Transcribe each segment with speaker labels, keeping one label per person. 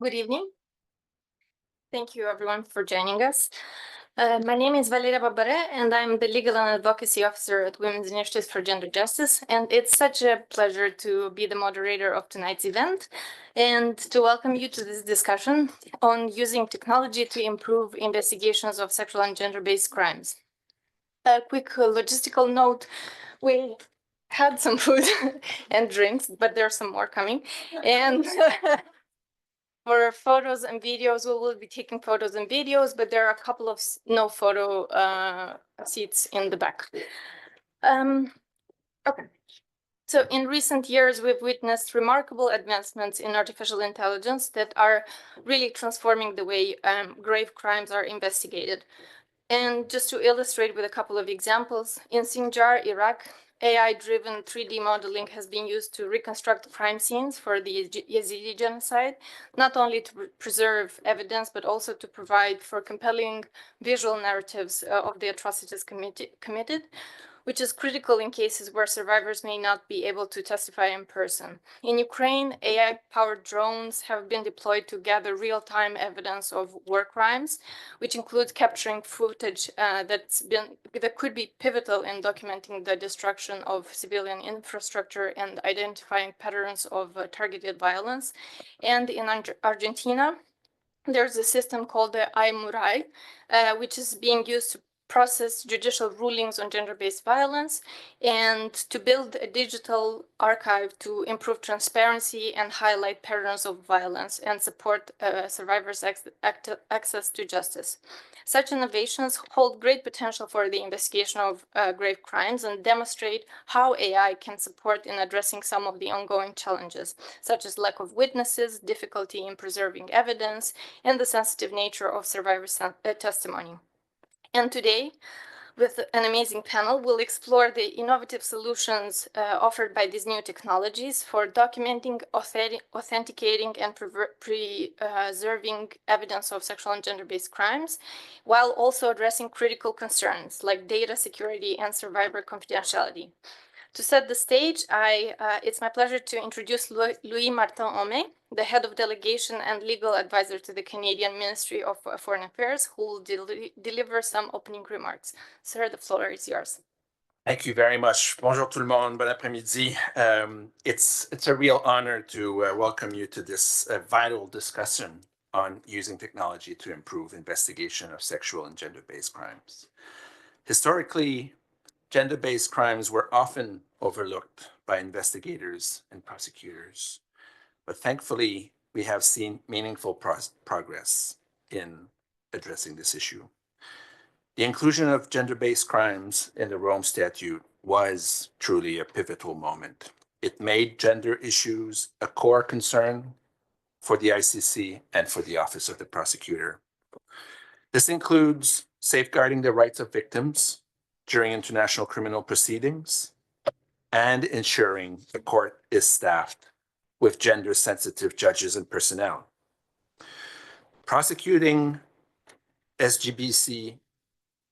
Speaker 1: Good evening. Thank you everyone for joining us. My name is Valeria Babare and I'm the Legal and Advocacy Officer at Women's Initiatives for Gender Justice. And it's such a pleasure to be the moderator of tonight's event and to welcome you to this discussion on using technology to improve investigations of sexual and gender-based crimes. A quick logistical note, we had some food and drinks, but there's some more coming. And for photos and videos, we will be taking photos and videos, but there are a couple of no photo seats in the back. Okay. So in recent years, we've witnessed remarkable advancements in artificial intelligence that are really transforming the way grave crimes are investigated. And just to illustrate with a couple of examples, in Sinjar, Iraq, AI-driven 3D modeling has been used to reconstruct crime scenes for the Yazidi genocide, not only to preserve evidence, but also to provide for compelling visual narratives of the atrocities committed, which is critical in cases where survivors may not be able to testify in person. In Ukraine, AI-powered drones have been deployed to gather real-time evidence of war crimes, which includes capturing footage that could be pivotal in documenting the destruction of civilian infrastructure and identifying patterns of targeted violence. And in Argentina, there's a system called the iMurai, which is being used to process judicial rulings on gender-based violence and to build a digital archive to improve transparency and highlight patterns of violence and support survivors' access to justice. Such innovations hold great potential for the investigation of grave crimes and demonstrate how AI can support in addressing some of the ongoing challenges, such as lack of witnesses, difficulty in preserving evidence, and the sensitive nature of survivors' testimony. And today, with an amazing panel, we'll explore the innovative solutions offered by these new technologies for documenting, authenticating, and preserving evidence of sexual and gender-based crimes, while also addressing critical concerns like data security and survivor confidentiality. To set the stage, it's my pleasure to introduce Louis Martin Homais, the head of delegation and legal advisor to the Canadian Ministry of Foreign Affairs, who will deliver some opening remarks. Sir, the floor is yours.
Speaker 2: Thank you very much. Bonjour tout le monde, bon après-midi. It's a real honor to welcome you to this vital discussion on using technology to improve investigation of sexual and gender-based crimes. Historically, gender-based crimes were often overlooked by investigators and prosecutors, but thankfully, we have seen meaningful progress in addressing this issue. The inclusion of gender-based crimes in the Rome Statute was truly a pivotal moment. It made gender issues a core concern for the ICC and for the Office of the Prosecutor. This includes safeguarding the rights of victims during international criminal proceedings and ensuring the court is staffed with gender-sensitive judges and personnel. Prosecuting SGBC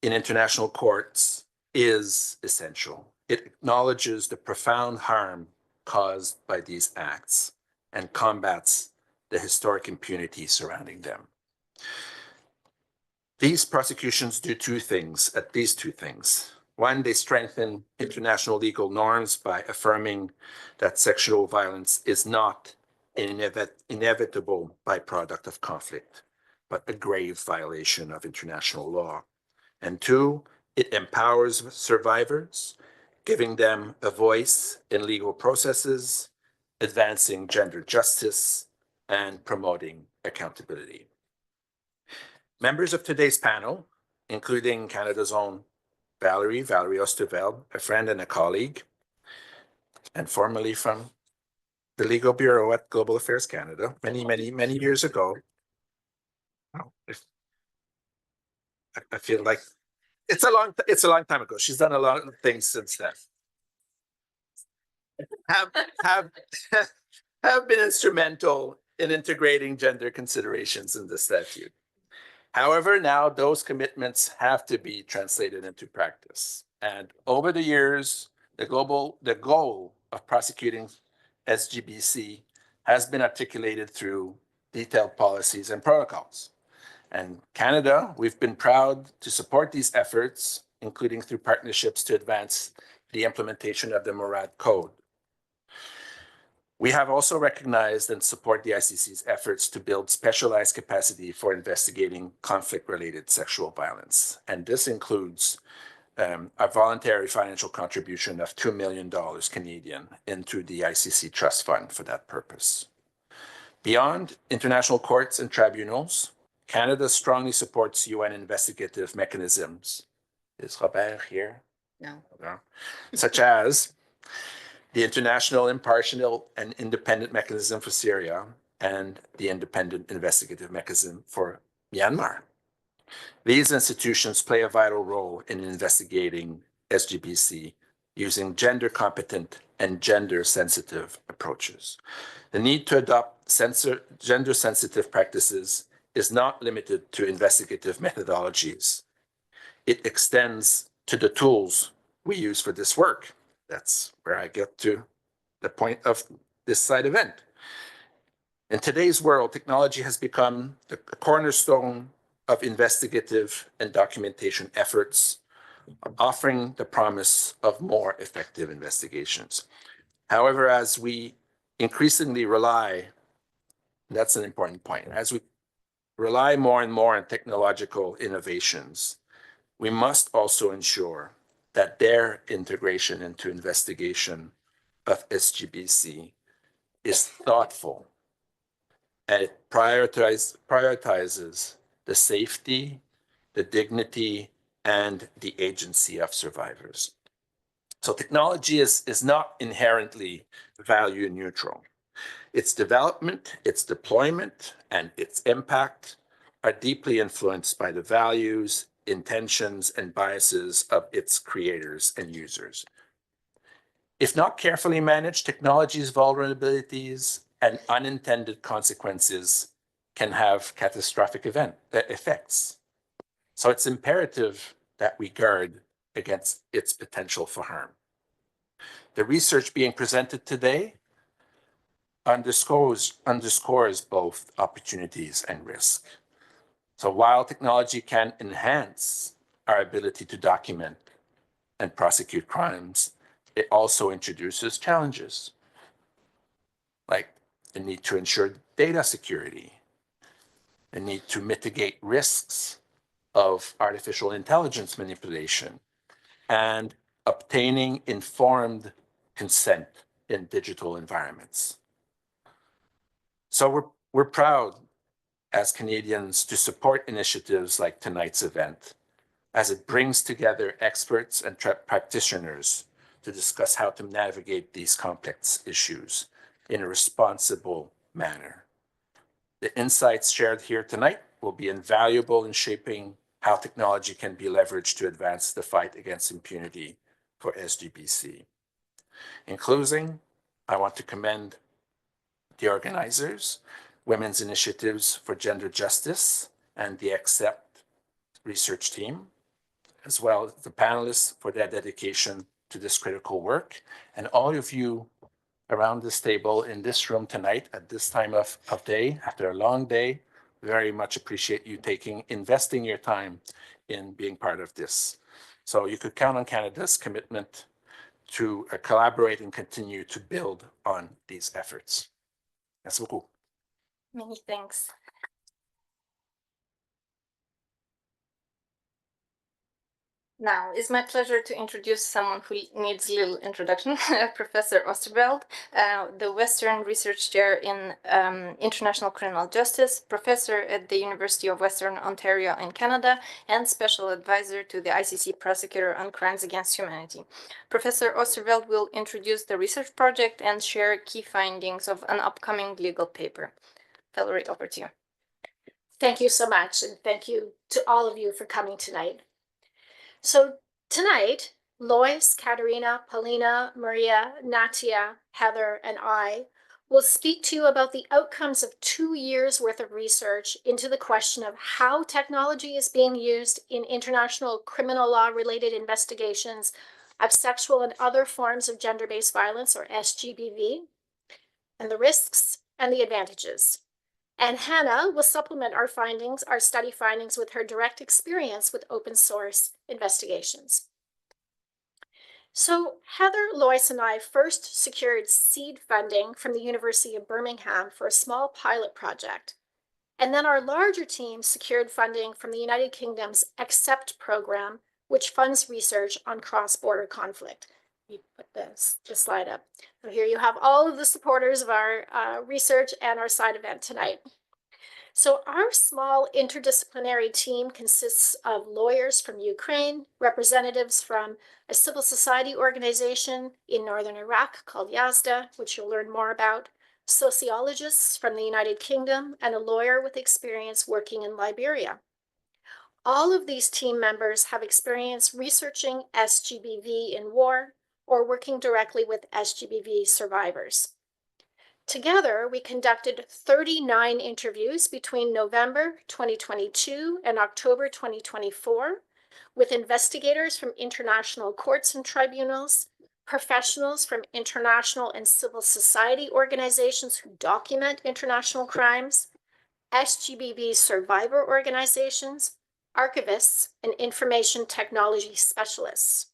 Speaker 2: in international courts is essential. It acknowledges the profound harm caused by these acts and combats the historic impunity surrounding them. These prosecutions do at least two things. One, they strengthen international legal norms by affirming that sexual violence is not an inevitable byproduct of conflict, but a grave violation of international law. And two, it empowers survivors, giving them a voice in legal processes, advancing gender justice, and promoting accountability. Members of today's panel, including Canada's own Valerie Osterveld, a friend and a colleague, and formerly from the Legal Bureau at Global Affairs Canada, many years ago. I feel like it's a long time ago. She's done a lot of things since then. Have been instrumental in integrating gender considerations in the statute. However, now those commitments have to be translated into practice. And over the years, the goal of prosecuting SGBC has been articulated through detailed policies and protocols. And Canada, we've been proud to support these efforts, including through partnerships to advance the implementation of the Murad Code. We have also recognized and support the ICC's efforts to build specialized capacity for investigating conflict-related sexual violence. And this includes a voluntary financial contribution of $2 million Canadian into the ICC Trust Fund for that purpose. Beyond international courts and tribunals, Canada strongly supports UN investigative mechanisms. Is Robert here?
Speaker 1: No.
Speaker 2: No. Such as the International Impartial and Independent Mechanism for Syria and the Independent Investigative Mechanism for Myanmar. These institutions play a vital role in investigating SGBC using gender competent and gender sensitive approaches. The need to adopt gender sensitive practices is not limited to investigative methodologies. It extends to the tools we use for this work. That's where I get to the point of this side event. In today's world, technology has become the cornerstone of investigative and documentation efforts, offering the promise of more effective investigations. However, as we increasingly rely, that's an important point, as we rely more and more on technological innovations, we must also ensure that their integration into investigation of SGBC is thoughtful and it prioritizes the safety, the dignity, and the agency of survivors. So technology is not inherently value neutral. Its development, its deployment, and its impact are deeply influenced by the values, intentions, and biases of its creators and users. If not carefully managed, technology's vulnerabilities and unintended consequences can have catastrophic effects. So it's imperative that we guard against its potential for harm. The research being presented today underscores both opportunities and risk. So while technology can enhance our ability to document and prosecute crimes, it also introduces challenges, like the need to ensure data security, the need to mitigate risks of artificial intelligence manipulation, and obtaining informed consent in digital environments. So we're proud as Canadians to support initiatives like tonight's event, as it brings together experts and practitioners to discuss how to navigate these complex issues in a responsible manner. The insights shared here tonight will be invaluable in shaping how technology can be leveraged to advance the fight against impunity for SGBC. In closing, I want to commend the organizers, Women's Initiatives for Gender Justice, and the XCEPT research team, as well as the panelists for their dedication to this critical work, and all of you around this table in this room tonight at this time of day, after a long day. Very much appreciate you investing your time in being part of this. So you could count on Canada's commitment to collaborate and continue to build on these efforts. Merci beaucoup.
Speaker 1: Many thanks. Now, it's my pleasure to introduce someone who needs a little introduction, Professor Oosterveld, the Western Research Chair in International Criminal Justice, professor at the University of Western Ontario in Canada, and special advisor to the ICC Prosecutor on Crimes Against Humanity. Professor Oosterveld will introduce the research project and share key findings of an upcoming legal paper. Valerie, over to you.
Speaker 3: Thank you so much, and thank you to all of you for coming tonight. So tonight, Lois, Katerina, Paulina, Maria, Natia, Heather, and I will speak to you about the outcomes of 2 years worth of research into the question of how technology is being used in international criminal law related investigations of sexual and other forms of gender-based violence, or SGBV, and the risks and the advantages. And Hannah will supplement our study findings with her direct experience with open source investigations. So Heather, Lois, and I first secured seed funding from the University of Birmingham for a small pilot project. And then our larger team secured funding from the United Kingdom's XCEPT program, which funds research on cross-border conflict. You put this slide up. So here you have all of the supporters of our research and our side event tonight. So our small interdisciplinary team consists of lawyers from Ukraine, representatives from a civil society organization in northern Iraq called Yazda, which you'll learn more about, sociologists from the United Kingdom, and a lawyer with experience working in Liberia. All of these team members have experience researching SGBV in war or working directly with SGBV survivors. Together, we conducted 39 interviews between November 2022 and October 2024 with investigators from international courts and tribunals, professionals from international and civil society organizations who document international crimes, SGBV survivor organizations, archivists, and information technology specialists.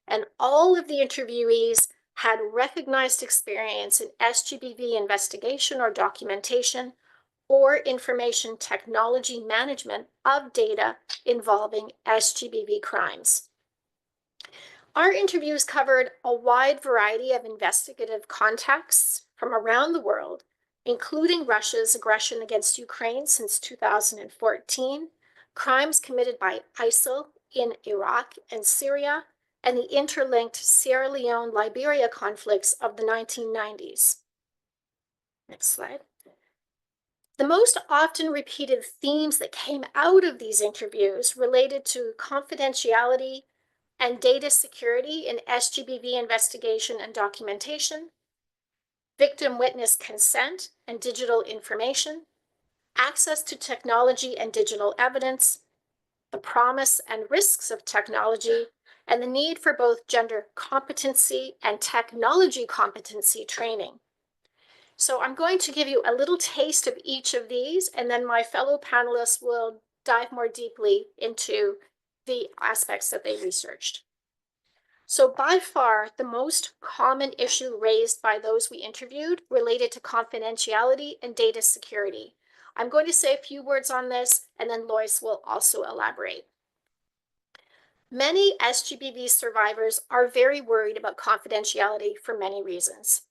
Speaker 3: And all of the interviewees had recognized experience in SGBV investigation or documentation or information technology management of data involving SGBV crimes. Our interviews covered a wide variety of investigative contexts from around the world, including Russia's aggression against Ukraine since 2014, crimes committed by ISIL in Iraq and Syria, and the interlinked Sierra Leone-Liberia conflicts of the 1990s. Next slide. The most often repeated themes that came out of these interviews related to confidentiality and data security in SGBV investigation and documentation, victim witness consent and digital information, access to technology and digital evidence, the promise and risks of technology, and the need for both gender competency and technology competency training. So I'm going to give you a little taste of each of these, and then my fellow panelists will dive more deeply into the aspects that they researched. So by far, the most common issue raised by those we interviewed related to confidentiality and data security. I'm going to say a few words on this, and then Lois will also elaborate. Many SGBV survivors are very worried about confidentiality for many reasons.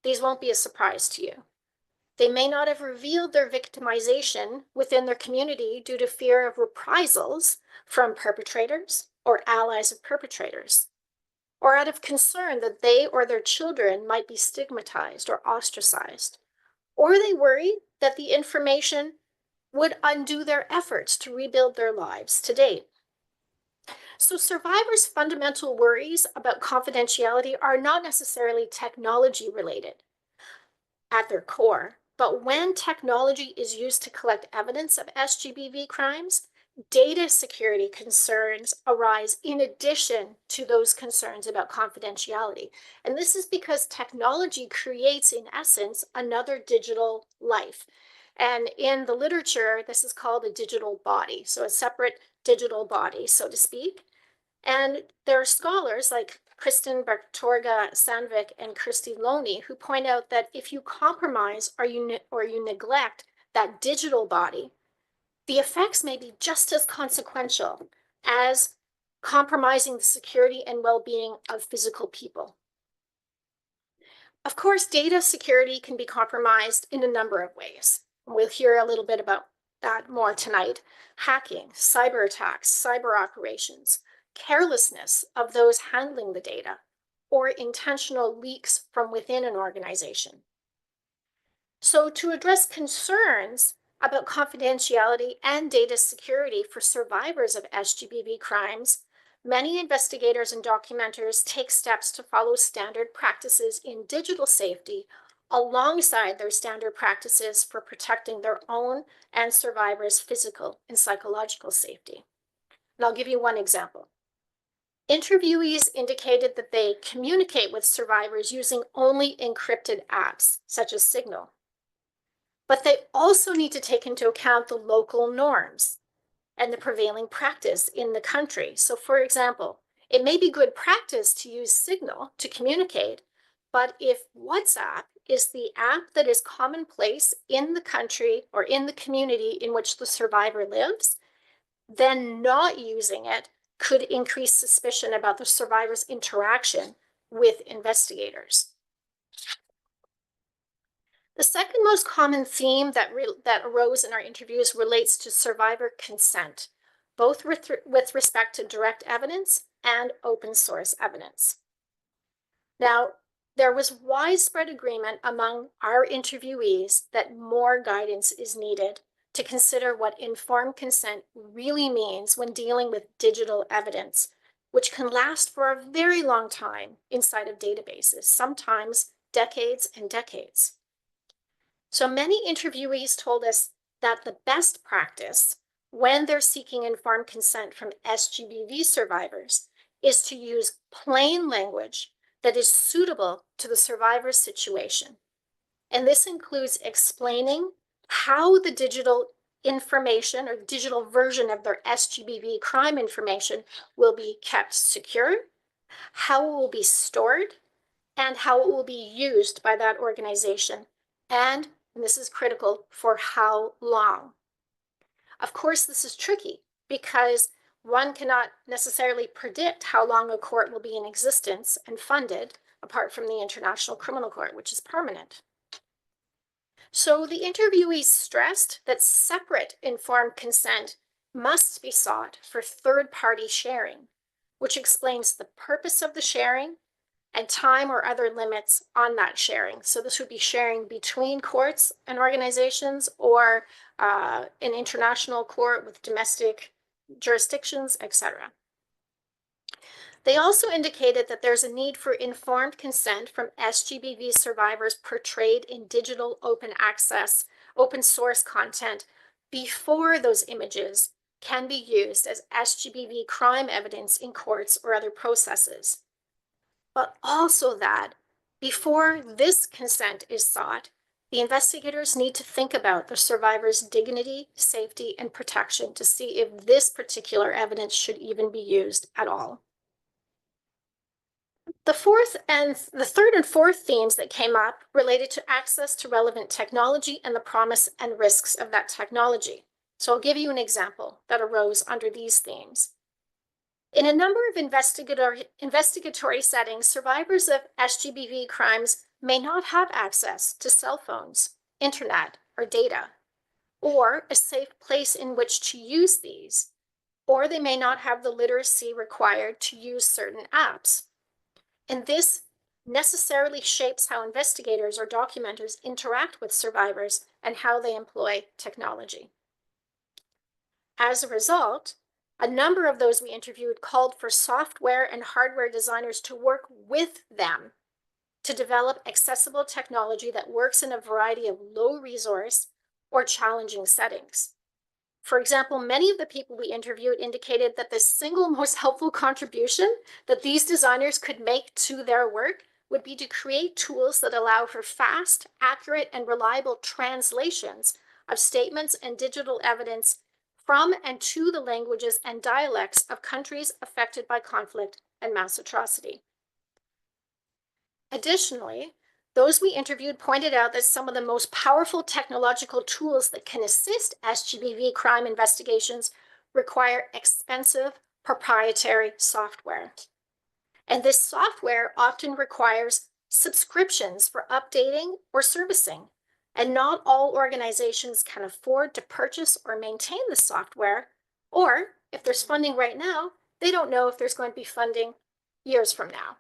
Speaker 3: These won't be a surprise to you. They may not have revealed their victimization within their community due to fear of reprisals from perpetrators or allies of perpetrators, or out of concern that they or their children might be stigmatized or ostracized, or they worry that the information would undo their efforts to rebuild their lives to date. So survivors' fundamental worries about confidentiality are not necessarily technology related at their core, but when technology is used to collect evidence of SGBV crimes, data security concerns arise in addition to those concerns about confidentiality. And this is because technology creates, in essence, another digital life. And in the literature, this is called a digital body, so a separate digital body, so to speak. And there are scholars like Kristen Bartorga Sandvik and Christy Loney who point out that if you compromise or you neglect that digital body, the effects may be just as consequential as compromising the security and well-being of physical people. Of course, data security can be compromised in a number of ways. We'll hear a little bit about that more tonight. Hacking, cyber attacks, cyber operations, carelessness of those handling the data, or intentional leaks from within an organization. So to address concerns about confidentiality and data security for survivors of SGBV crimes, many investigators and documenters take steps to follow standard practices in digital safety alongside their standard practices for protecting their own and survivors' physical and psychological safety. And I'll give you one example. Interviewees indicated that they communicate with survivors using only encrypted apps, such as Signal. but they also need to take into account the local norms and the prevailing practice in the country. So for example, it may be good practice to use Signal to communicate, but if WhatsApp is the app that is commonplace in the country or in the community in which the survivor lives, then not using it could increase suspicion about the survivor's interaction with investigators. The second most common theme that arose in our interviews relates to survivor consent, both with respect to direct evidence and open source evidence. Now, there was widespread agreement among our interviewees that more guidance is needed to consider what informed consent really means when dealing with digital evidence, which can last for a very long time inside of databases, sometimes decades and decades. So many interviewees told us that the best practice when they're seeking informed consent from SGBV survivors is to use plain language that is suitable to the survivor's situation. And this includes explaining how the digital information or digital version of their SGBV crime information will be kept secure, how it will be stored, and how it will be used by that organization, and this is critical, for how long. Of course, this is tricky because one cannot necessarily predict how long a court will be in existence and funded, apart from the International Criminal Court, which is permanent. So the interviewees stressed that separate informed consent must be sought for third-party sharing, which explains the purpose of the sharing and time or other limits on that sharing. So this would be sharing between courts and organizations, or an international court with domestic jurisdictions, etc. They also indicated that there's a need for informed consent from SGBV survivors portrayed in digital open access, open source content before those images can be used as SGBV crime evidence in courts or other processes. But also that before this consent is sought, the investigators need to think about the survivor's dignity, safety, and protection to see if this particular evidence should even be used at all. The third and fourth themes that came up related to access to relevant technology and the promise and risks of that technology. So I'll give you an example that arose under these themes. In a number of investigatory settings, survivors of SGBV crimes may not have access to cell phones, internet, or data, or a safe place in which to use these, or they may not have the literacy required to use certain apps. And this necessarily shapes how investigators or documenters interact with survivors and how they employ technology. As a result, a number of those we interviewed called for software and hardware designers to work with them to develop accessible technology that works in a variety of low resource or challenging settings. For example, many of the people we interviewed indicated that the single most helpful contribution that these designers could make to their work would be to create tools that allow for fast, accurate, and reliable translations of statements and digital evidence from and to the languages and dialects of countries affected by conflict and mass atrocity. Additionally, those we interviewed pointed out that some of the most powerful technological tools that can assist SGBV crime investigations require expensive proprietary software. And this software often requires subscriptions for updating or servicing. And not all organizations can afford to purchase or maintain the software, or if there's funding right now, they don't know if there's going to be funding years from now.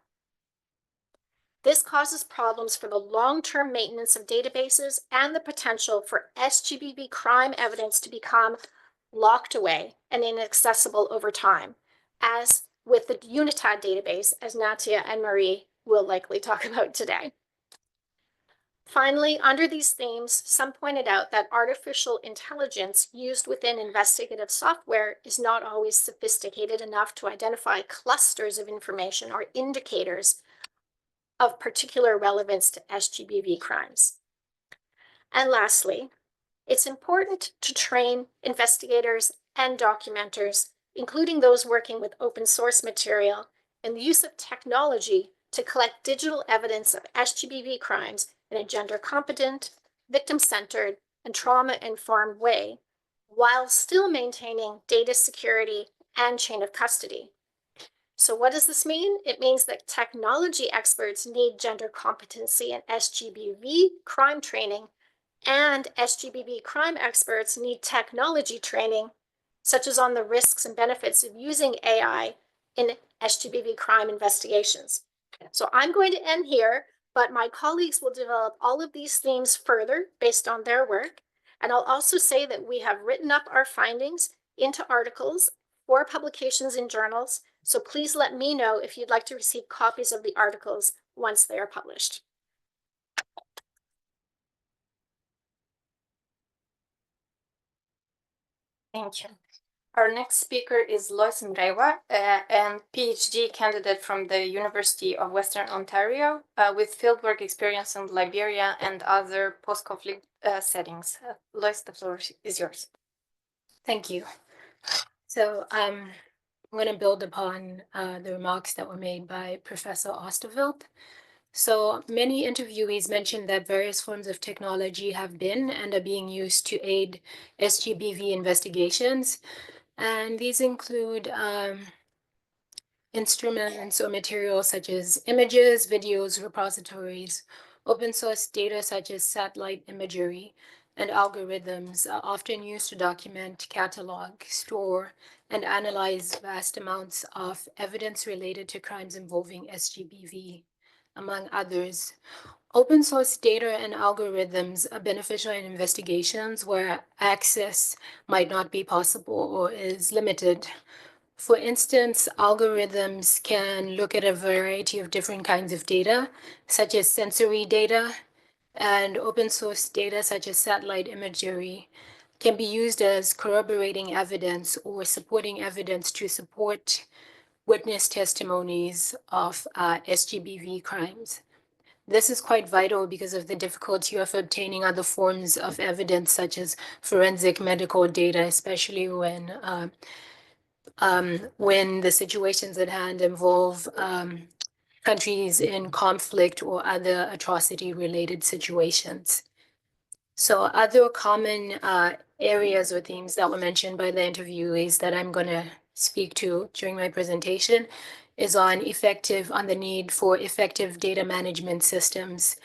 Speaker 3: This causes problems for the long-term maintenance of databases and the potential for SGBV crime evidence to become locked away and inaccessible over time, as with the UNITAD database, as Natia and Marie will likely talk about today. Finally, under these themes, some pointed out that artificial intelligence used within investigative software is not always sophisticated enough to identify clusters of information or indicators of particular relevance to SGBV crimes. And lastly, It's important to train investigators and documenters, including those working with open source material, in the use of technology to collect digital evidence of SGBV crimes in a gender-competent, victim-centered, and trauma-informed way, while still maintaining data security and chain of custody. So what does this mean? It means that technology experts need gender competency in SGBV crime training, and SGBV crime experts need technology training, such as on the risks and benefits of using AI in SGBV crime investigations. So I'm going to end here, but my colleagues will develop all of these themes further based on their work. And I'll also say that we have written up our findings into articles for publications in journals. So please let me know if you'd like to receive copies of the articles once they are published.
Speaker 1: Thank you. Our next speaker is Lois Mrewa, a PhD candidate from the University of Western Ontario with fieldwork experience in Liberia and other post-conflict settings. Lois, the floor is yours.
Speaker 4: Thank you. So I'm going to build upon the remarks that were made by Professor Osterveld. So many interviewees mentioned that various forms of technology have been and are being used to aid SGBV investigations. And these include instruments or materials such as images, videos, repositories, open source data such as satellite imagery, and algorithms are often used to document, catalog, store, and analyze vast amounts of evidence related to crimes involving SGBV, among others. Open source data and algorithms are beneficial in investigations where access might not be possible or is limited. For instance, algorithms can look at a variety of different kinds of data, such as sensory data, and open source data such as satellite imagery can be used as corroborating evidence or supporting evidence to support witness testimonies of SGBV crimes. This is quite vital because of the difficulty of obtaining other forms of evidence, such as forensic medical data, especially when the situations at hand involve countries in conflict or other atrocity-related situations. So other common areas or themes that were mentioned by the interviewees that I'm going to speak to during my presentation is on the need for effective data management systems,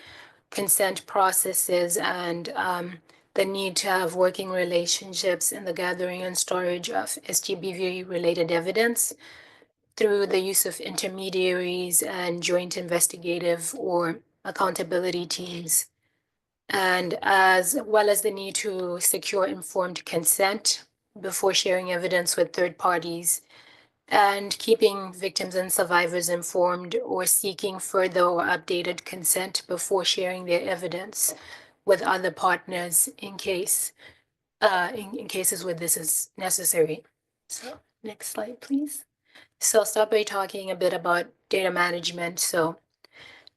Speaker 4: consent processes, and the need to have working relationships in the gathering and storage of SGBV-related evidence through the use of intermediaries and joint investigative or accountability teams, and as well as the need to secure informed consent before sharing evidence with third parties, and keeping victims and survivors informed or seeking further or updated consent before sharing their evidence with other partners in cases where this is necessary. So next slide, please. So I'll start by talking a bit about data management. So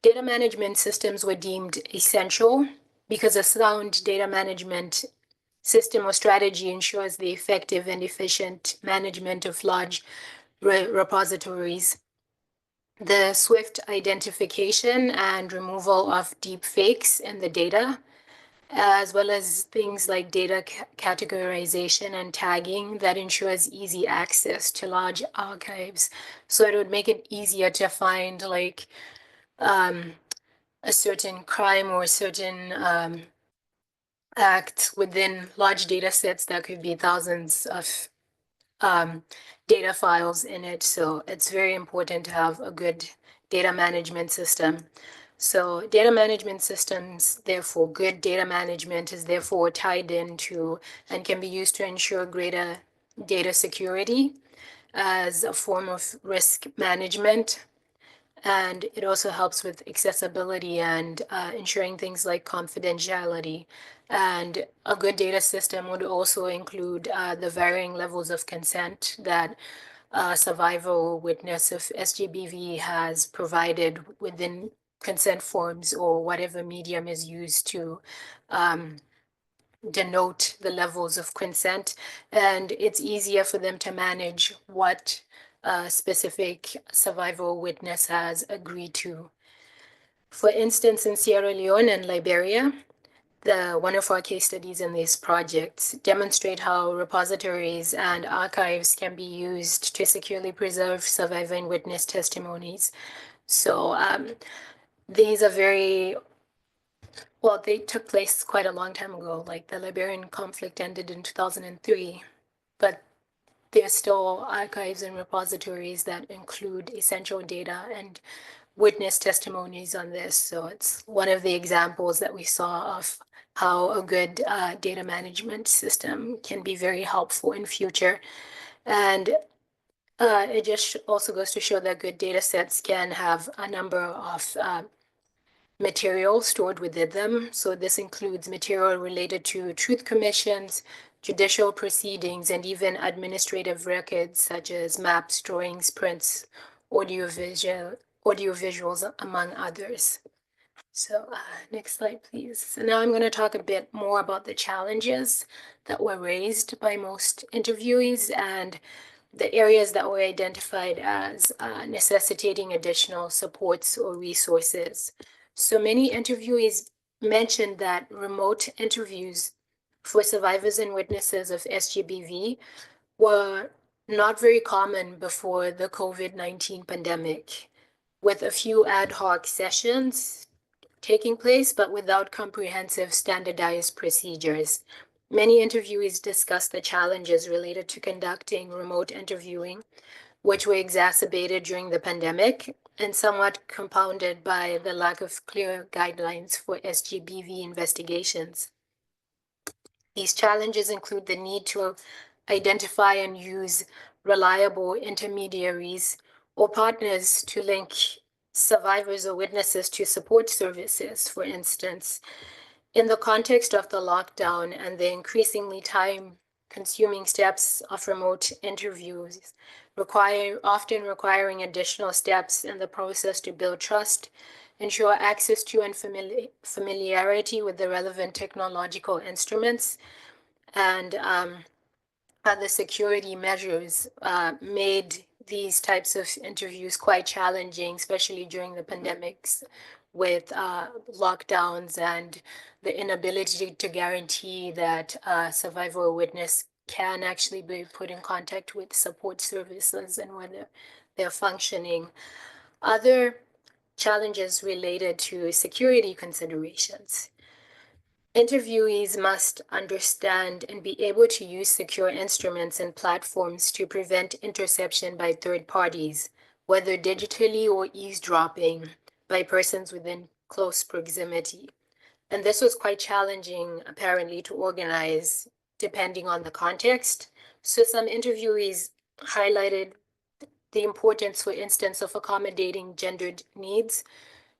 Speaker 4: data management systems were deemed essential because a sound data management system or strategy ensures the effective and efficient management of large repositories, the swift identification and removal of deep fakes in the data, as well as things like data categorization and tagging that ensures easy access to large archives. So it would make it easier to find like a certain crime or a certain act within large data sets that could be thousands of data files in it. So it's very important to have a good data management system. So data management systems, therefore, good data management is therefore tied into and can be used to ensure greater data security as a form of risk management. And it also helps with accessibility and ensuring things like confidentiality. And a good data system would also include the varying levels of consent that survivor or witness of SGBV has provided within consent forms or whatever medium is used to denote the levels of consent, and it's easier for them to manage what a specific survivor or witness has agreed to. For instance, in Sierra Leone and Liberia, one of our case studies in these projects demonstrate how repositories and archives can be used to securely preserve survivor and witness testimonies. So these are they took place quite a long time ago. Like the Liberian conflict ended in 2003, but there's still archives and repositories that include essential data and witness testimonies on this. So it's one of the examples that we saw of how a good data management system can be very helpful in future. And it just also goes to show that good data sets can have a number of material stored within them. So this includes material related to truth commissions, judicial proceedings, and even administrative records such as maps, drawings, prints, audiovisuals, among others. So next slide, please. So now I'm going to talk a bit more about the challenges that were raised by most interviewees and the areas that were identified as necessitating additional supports or resources. So many interviewees mentioned that remote interviews for survivors and witnesses of SGBV were not very common before the COVID-19 pandemic, with a few ad hoc sessions taking place, but without comprehensive standardized procedures. Many interviewees discussed the challenges related to conducting remote interviewing, which were exacerbated during the pandemic and somewhat compounded by the lack of clear guidelines for SGBV investigations. These challenges include the need to identify and use reliable intermediaries or partners to link survivors or witnesses to support services, for instance. In the context of the lockdown and the increasingly time-consuming steps of remote interviews, often requiring additional steps in the process to build trust, ensure access to and familiarity with the relevant technological instruments, and other security measures made these types of interviews quite challenging, especially during the pandemics with lockdowns and the inability to guarantee that a survivor or witness can actually be put in contact with support services and whether they're functioning. Other challenges related to security considerations. Interviewees must understand and be able to use secure instruments and platforms to prevent interception by third parties, whether digitally or eavesdropping by persons within close proximity. And this was quite challenging, apparently, to organize depending on the context. So some interviewees highlighted the importance, for instance, of accommodating gendered needs,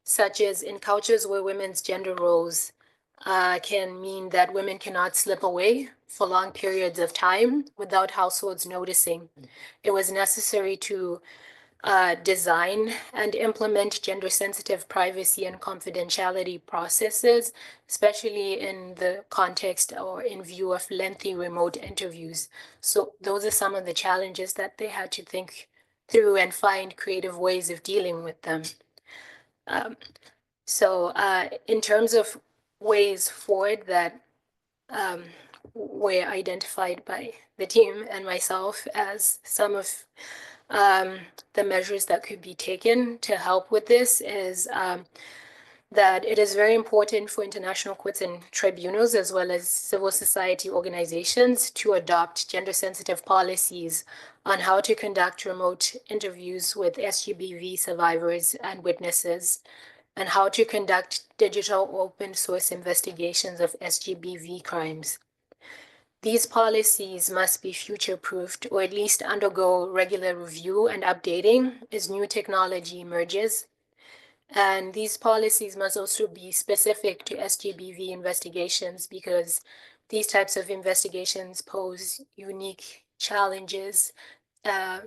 Speaker 4: such as in cultures where women's gender roles can mean that women cannot slip away for long periods of time without households noticing. It was necessary to design and implement gender-sensitive privacy and confidentiality processes, especially in the context or in view of lengthy remote interviews. So those are some of the challenges that they had to think through and find creative ways of dealing with them. In terms of ways forward that were identified by the team and myself as some of the measures that could be taken to help with this is that it is very important for international courts and tribunals, as well as civil society organizations, to adopt gender-sensitive policies on how to conduct remote interviews with SGBV survivors and witnesses, and how to conduct digital open source investigations of SGBV crimes. These policies must be future-proofed or at least undergo regular review and updating as new technology emerges. And these policies must also be specific to SGBV investigations because these types of investigations pose unique challenges.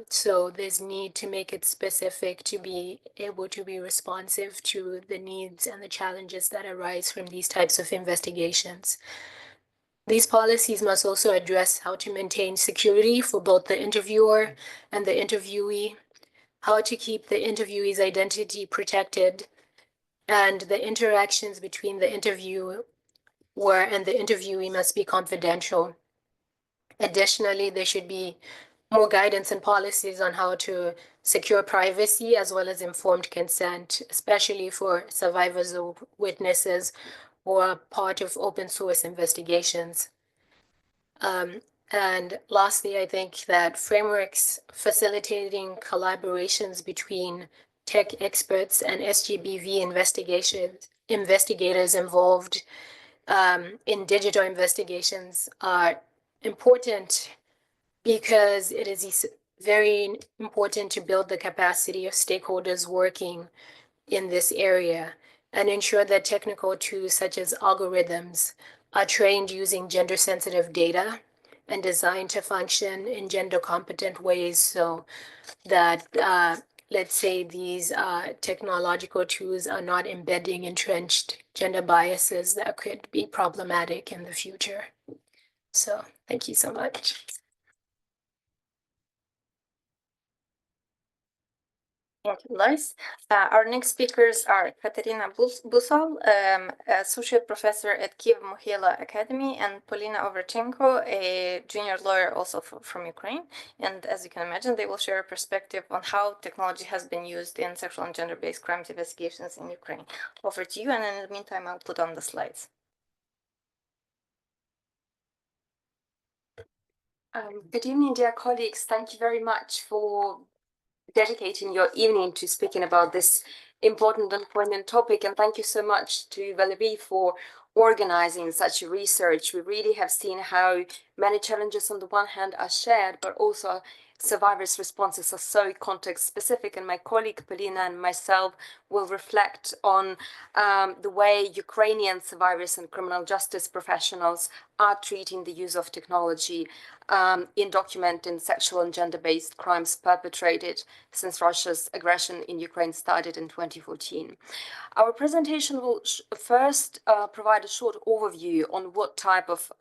Speaker 4: So there's need to make it specific to be able to be responsive to the needs and the challenges that arise from these types of investigations. These policies must also address how to maintain security for both the interviewer and the interviewee, how to keep the interviewee's identity protected, and the interactions between the interviewer and the interviewee must be confidential. Additionally, there should be more guidance and policies on how to secure privacy as well as informed consent, especially for survivors or witnesses who are part of open source investigations. And lastly, I think that frameworks facilitating collaborations between tech experts and SGBV investigators involved in digital investigations are important because it is very important to build the capacity of stakeholders working in this area and ensure that technical tools such as algorithms are trained using gender-sensitive data and designed to function in gender-competent ways so that, let's say, these technological tools are not embedding entrenched gender biases that could be problematic in the future. So thank you so much.
Speaker 1: Thank you, Lois. Our next speakers are Katerina Busol, associate professor at Kiev-Mohyla Academy, and Polina Overchenko, a junior lawyer also from Ukraine. And as you can imagine, they will share a perspective on how technology has been used in sexual and gender-based crimes investigations in Ukraine. Over to you, and in the meantime, I'll put on the slides.
Speaker 5: Good evening, dear colleagues. Thank you very much for dedicating your evening to speaking about this important and poignant topic. And thank you so much to Valerie for organizing such research. We really have seen how many challenges on the one hand are shared, but also survivors' responses are so context specific. And my colleague Polina and myself will reflect on the way Ukrainian survivors and criminal justice professionals are treating the use of technology in documenting sexual and gender-based crimes perpetrated since Russia's aggression in Ukraine started in 2014. Our presentation will first provide a short overview on what type of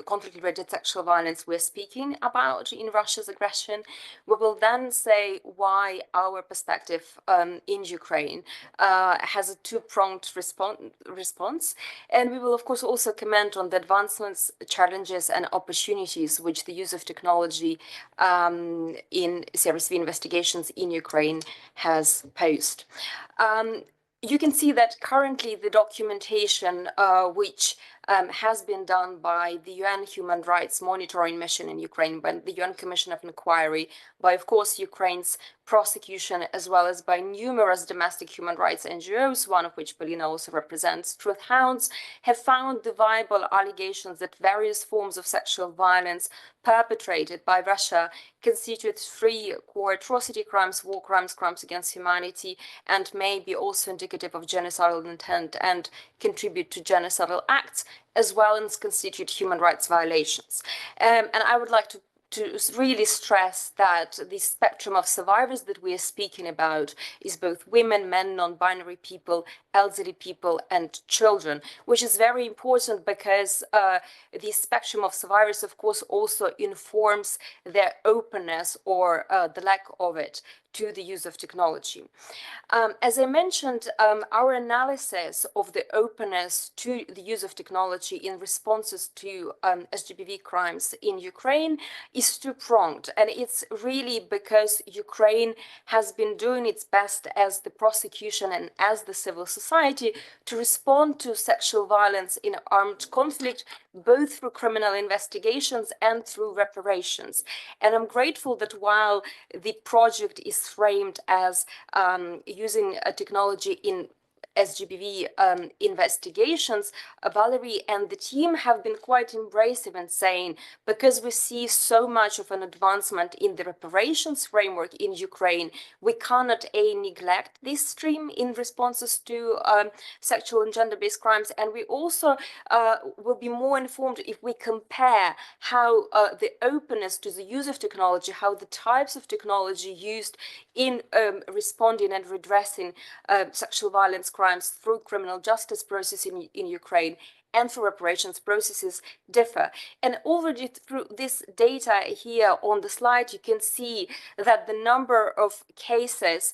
Speaker 5: conflict-related sexual violence we're speaking about in Russia's aggression. We will then say why our perspective in Ukraine has a two-pronged response. And we will, of course, also comment on the advancements, challenges, and opportunities which the use of technology in CRSV investigations in Ukraine has posed. You can see that currently the documentation which has been done by the UN Human Rights Monitoring Mission in Ukraine, by the UN Commission of Inquiry, by, of course, Ukraine's prosecution, as well as by numerous domestic human rights NGOs, one of which Polina also represents, Truth Hounds, have found the viable allegations that various forms of sexual violence perpetrated by Russia constitute three core atrocity crimes, war crimes, crimes against humanity, and may be also indicative of genocidal intent and contribute to genocidal acts, as well as constitute human rights violations. And I would like to really stress that the spectrum of survivors that we are speaking about is both women, men, non-binary people, elderly people, and children, which is very important because the spectrum of survivors, of course, also informs their openness or the lack of it to the use of technology. As I mentioned, our analysis of the openness to the use of technology in responses to SGBV crimes in Ukraine is two-pronged. And it's really because Ukraine has been doing its best as the prosecution and as the civil society to respond to sexual violence in armed conflict, both through criminal investigations and through reparations. And I'm grateful that while the project is framed as using a technology in SGBV investigations, Valerie and the team have been quite embracive and saying, because we see so much of an advancement in the reparations framework in Ukraine, we cannot neglect this stream in responses to sexual and gender-based crimes. And we also will be more informed if we compare how the openness to the use of technology, how the types of technology used in responding and redressing sexual violence crimes through criminal justice process in Ukraine and for reparations processes differ. And already through this data here on the slide, you can see that the number of cases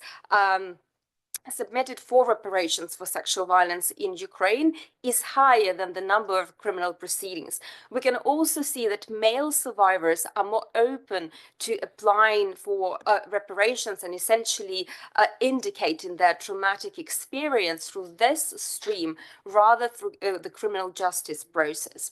Speaker 5: submitted for reparations for sexual violence in Ukraine is higher than the number of criminal proceedings. We can also see that male survivors are more open to applying for reparations and essentially indicating their traumatic experience through this stream rather through the criminal justice process.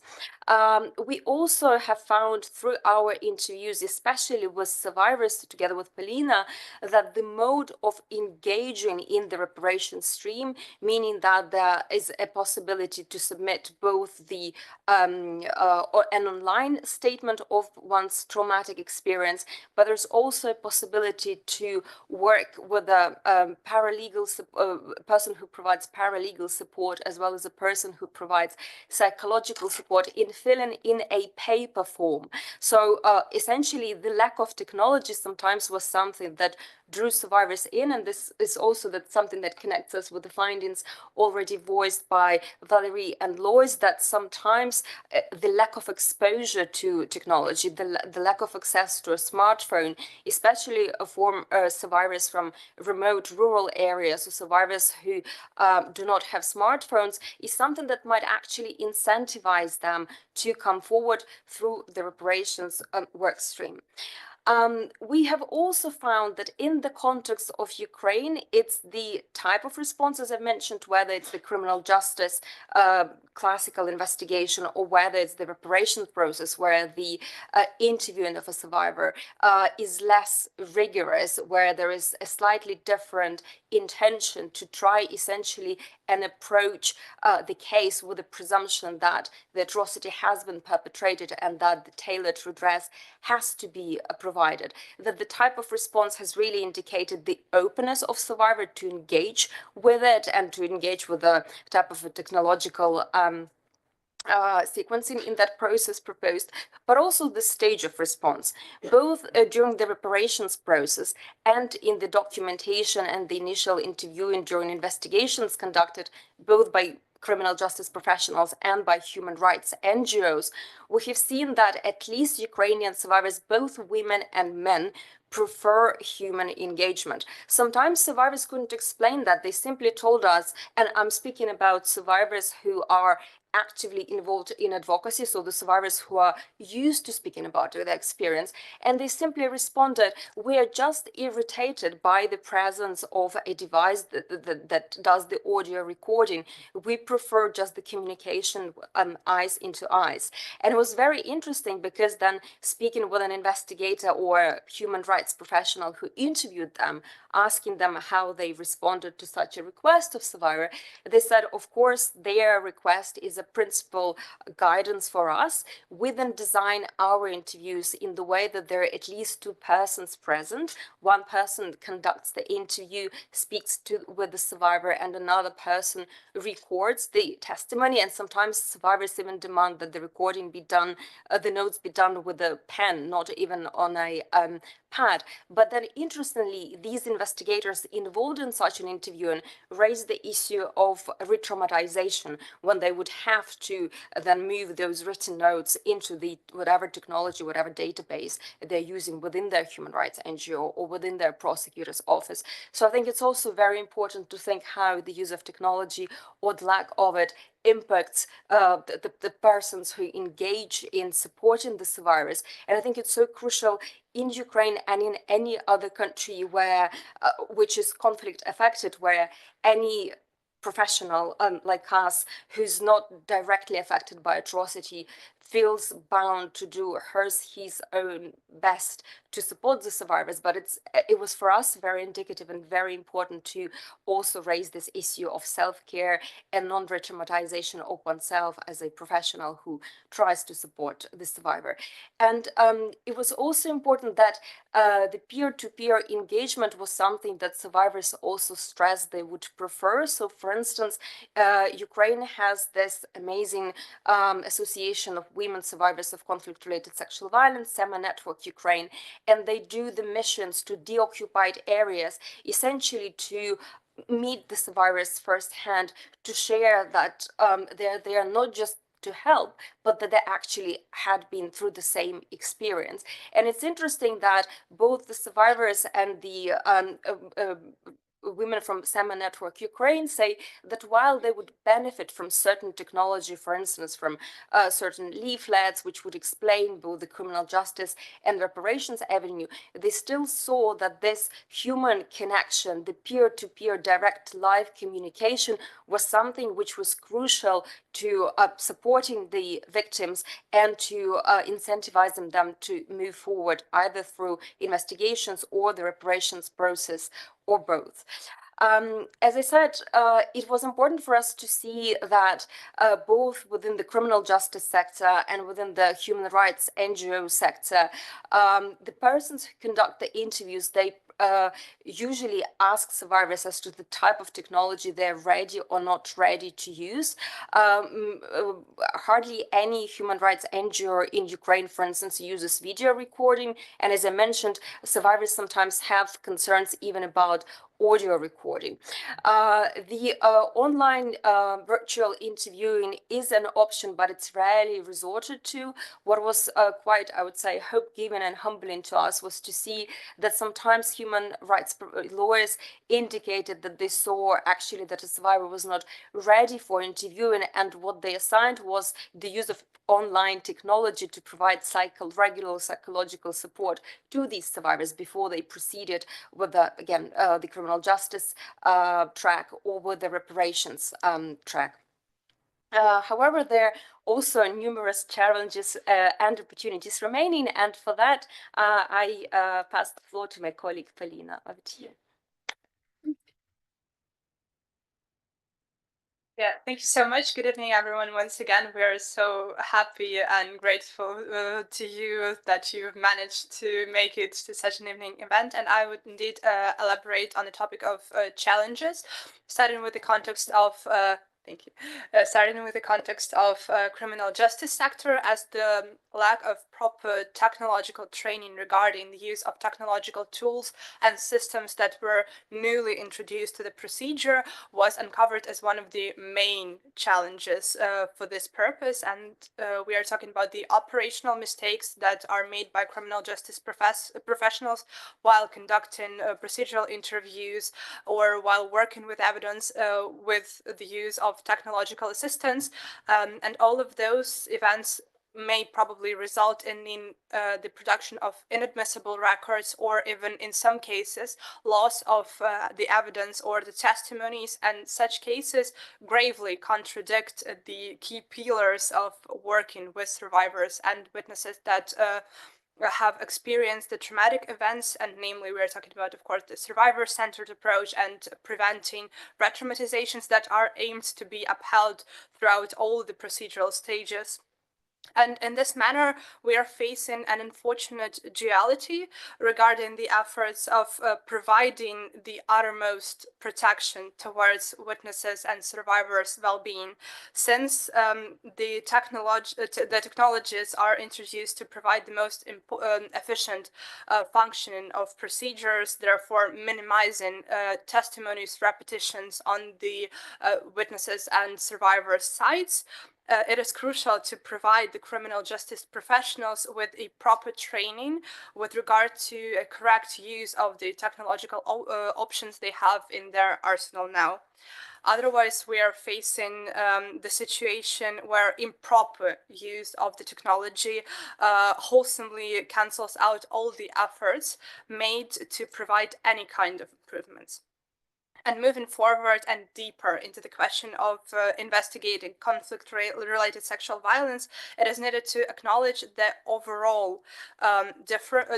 Speaker 5: We also have found through our interviews, especially with survivors together with Polina, that the mode of engaging in the reparation stream, meaning that there is a possibility to submit both the an online statement of one's traumatic experience, but there's also a possibility to work with a paralegal person who provides paralegal support, as well as a person who provides psychological support in filling in a paper form. So essentially, the lack of technology sometimes was something that drew survivors in, and this is also something that connects us with the findings already voiced by Valerie and Lois, that sometimes the lack of exposure to technology, the lack of access to a smartphone, especially for survivors from remote rural areas or survivors who do not have smartphones, is something that might actually incentivize them to come forward through the reparations work stream. We have also found that in the context of Ukraine, it's the type of response, as I mentioned, whether it's the criminal justice classical investigation or whether it's the reparation process where the interviewing of a survivor is less rigorous, where there is a slightly different intention to try essentially and approach the case with the presumption that the atrocity has been perpetrated and that the tailored redress has to be provided. That the type of response has really indicated the openness of survivor to engage with it and to engage with the type of a technological sequencing in that process proposed, but also the stage of response, both during the reparations process and in the documentation and the initial interviewing during investigations conducted both by criminal justice professionals and by human rights NGOs. We have seen that at least Ukrainian survivors, both women and men, prefer human engagement. Sometimes survivors couldn't explain that. They simply told us, and I'm speaking about survivors who are actively involved in advocacy, so the survivors who are used to speaking about their experience, and they simply responded, we are just irritated by the presence of a device that does the audio recording. We prefer just the communication eyes into eyes. And it was very interesting because then speaking with an investigator or human rights professional who interviewed them, asking them how they responded to such a request of survivor, they said, of course, their request is a principal guidance for us. We then design our interviews in the way that there are at least two persons present. One person conducts the interview, speaks with the survivor, and another person records the testimony. And sometimes survivors even demand that the recording be done, the notes be done with a pen, not even on a pad. But then interestingly, these investigators involved in such an interview raised the issue of re-traumatization when they would have to then move those written notes into the whatever technology, whatever database they're using within their human rights NGO or within their prosecutor's office. So I think it's also very important to think how the use of technology or the lack of it impacts the persons who engage in supporting the survivors. And I think it's so crucial in Ukraine and in any other country where, which is conflict affected, where any professional like us who's not directly affected by atrocity feels bound to do his own best to support the survivors. But it was for us very indicative and very important to also raise this issue of self-care and non-re-traumatization of oneself as a professional who tries to support the survivor. And it was also important that the peer-to-peer engagement was something that survivors also stressed they would prefer. So for instance, Ukraine has this amazing association of women survivors of conflict-related sexual violence, SEMA Network Ukraine, and they do the missions to deoccupied areas, essentially to meet the survivors firsthand to share that they are not just to help, but that they actually had been through the same experience. And it's interesting that both the survivors and the women from SEMA Network Ukraine say that while they would benefit from certain technology, for instance, from certain leaflets, which would explain both the criminal justice and reparations avenue, they still saw that this human connection, the peer-to-peer direct live communication, was something which was crucial to supporting the victims and to incentivizing them to move forward either through investigations or the reparations process or both. As I said, it was important for us to see that both within the criminal justice sector and within the human rights NGO sector, the persons who conduct the interviews, they usually ask survivors as to the type of technology they're ready or not ready to use. Hardly any human rights NGO in Ukraine, for instance, uses video recording. And as I mentioned, survivors sometimes have concerns even about audio recording. The online virtual interviewing is an option, but it's rarely resorted to. What was quite, I would say, hope-giving and humbling to us was to see that sometimes human rights lawyers indicated that they saw actually that a survivor was not ready for interviewing, and what they assigned was the use of online technology to provide regular psychological support to these survivors before they proceeded with the, again, the criminal justice track or with the reparations track. However, there are also numerous challenges and opportunities remaining, and for that, I pass the floor to my colleague, Polina. Over to you.
Speaker 6: Yeah, thank you so much. Good evening, everyone. Once again, we are so happy and grateful to you that you've managed to make it to such an evening event. And I would indeed elaborate on the topic of challenges, starting with the context of thank you. Starting with the context of criminal justice sector, as the lack of proper technological training regarding the use of technological tools and systems that were newly introduced to the procedure was uncovered as one of the main challenges for this purpose. And we are talking about the operational mistakes that are made by criminal justice professionals while conducting procedural interviews or while working with evidence with the use of technological assistance, and all of those events may probably result in the production of inadmissible records, or even in some cases loss of the evidence or the testimonies, and such cases gravely contradict the key pillars of working with survivors and witnesses that have experienced the traumatic events, and namely we are talking about, of course, the survivor-centered approach and preventing re-traumatizations that are aimed to be upheld throughout all the procedural stages. And in this manner, we are facing an unfortunate duality regarding the efforts of providing the uttermost protection towards witnesses and survivors' well-being, since the technologies are introduced to provide the most efficient functioning of procedures, therefore minimizing testimonies, repetitions on the witnesses and survivors' sides. It is crucial to provide the criminal justice professionals with a proper training with regard to a correct use of the technological options they have in their arsenal now. Otherwise, we are facing the situation where improper use of the technology wholesomely cancels out all the efforts made to provide any kind of improvements. And moving forward and deeper into the question of investigating conflict-related sexual violence, it is needed to acknowledge the overall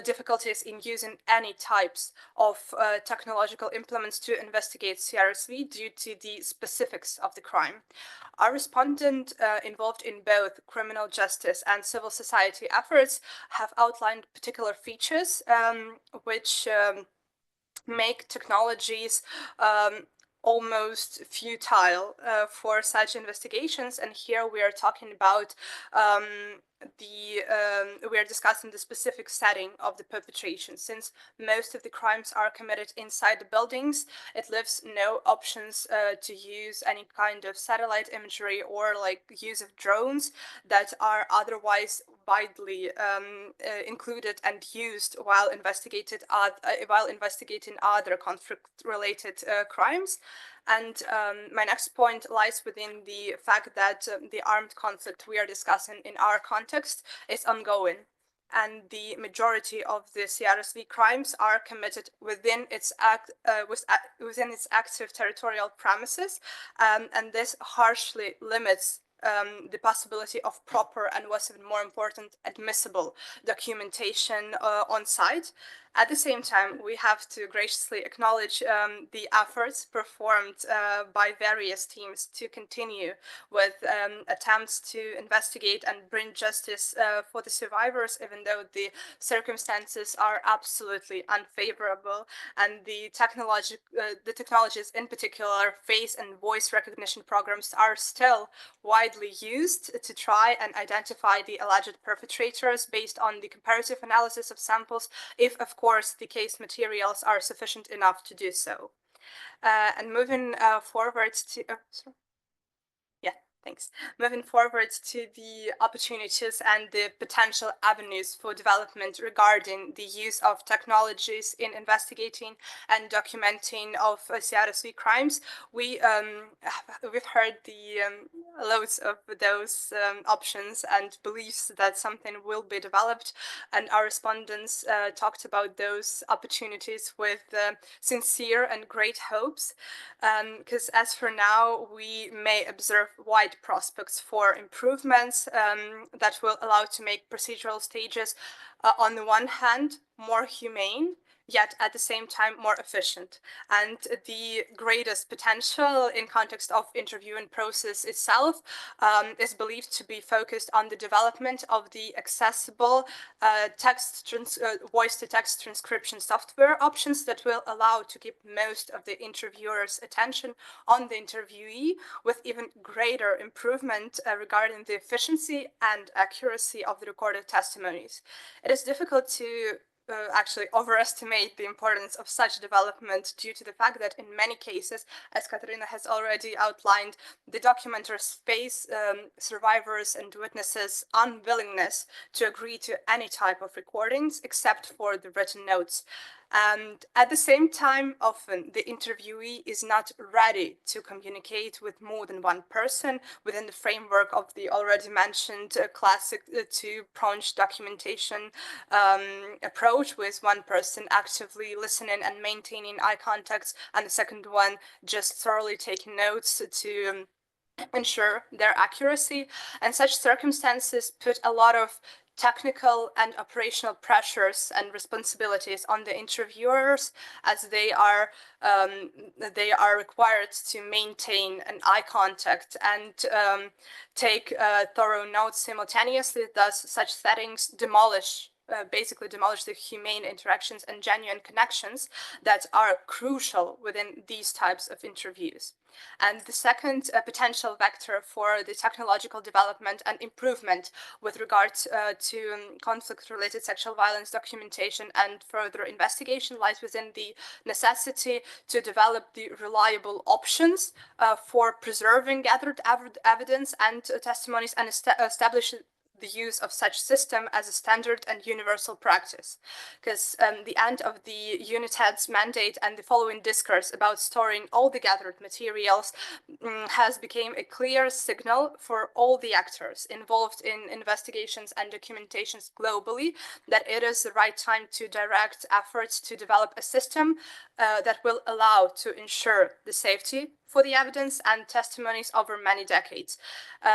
Speaker 6: difficulties in using any types of technological implements to investigate CRSV due to the specifics of the crime. Our respondent involved in both criminal justice and civil society efforts have outlined particular features which make technologies almost futile for such investigations. And here we are talking about we are discussing the specific setting of the perpetration. Since most of the crimes are committed inside the buildings, it leaves no options to use any kind of satellite imagery or like use of drones that are otherwise widely included and used while investigating other conflict-related crimes. And my next point lies within the fact that the armed conflict we are discussing in our context is ongoing, and the majority of the CRSV crimes are committed within its active territorial premises, and this harshly limits the possibility of proper and, what's even more important, admissible documentation on site. At the same time, we have to graciously acknowledge the efforts performed by various teams to continue with attempts to investigate and bring justice for the survivors, even though the circumstances are absolutely unfavorable, and the technologies, in particular face and voice recognition programs, are still widely used to try and identify the alleged perpetrators based on the comparative analysis of samples, if of course the case materials are sufficient enough to do so. And moving forward to Thanks. Moving forward to the opportunities and the potential avenues for development regarding the use of technologies in investigating and documenting of CRSV crimes, we've heard the loads of those options and beliefs that something will be developed, and our respondents talked about those opportunities with sincere and great hopes, because as for now, we may observe wide prospects for improvements that will allow to make procedural stages, on the one hand, more humane, yet at the same time more efficient. And the greatest potential in context of interviewing process itself is believed to be focused on the development of the accessible voice-to-text transcription software options that will allow to keep most of the interviewer's attention on the interviewee, with even greater improvement regarding the efficiency and accuracy of the recorded testimonies. It is difficult to actually overestimate the importance of such development due to the fact that in many cases, as Katarina has already outlined, the documenters face survivors and witnesses' unwillingness to agree to any type of recordings except for the written notes. And at the same time, often the interviewee is not ready to communicate with more than one person within the framework of the already mentioned classic two-pronged documentation approach, with one person actively listening and maintaining eye contact, and the second one just thoroughly taking notes to ensure their accuracy. And such circumstances put a lot of technical and operational pressures and responsibilities on the interviewers, as they are required to maintain an eye contact and take thorough notes simultaneously. Thus, such settings basically demolish the humane interactions and genuine connections that are crucial within these types of interviews. And the second potential vector for the technological development and improvement with regard to conflict-related sexual violence documentation and further investigation lies within the necessity to develop the reliable options for preserving gathered evidence and testimonies, and establish the use of such system as a standard and universal practice. Because the end of the unit head's mandate and the following discourse about storing all the gathered materials has become a clear signal for all the actors involved in investigations and documentations globally that it is the right time to direct efforts to develop a system that will allow to ensure the safety for the evidence and testimonies over many decades.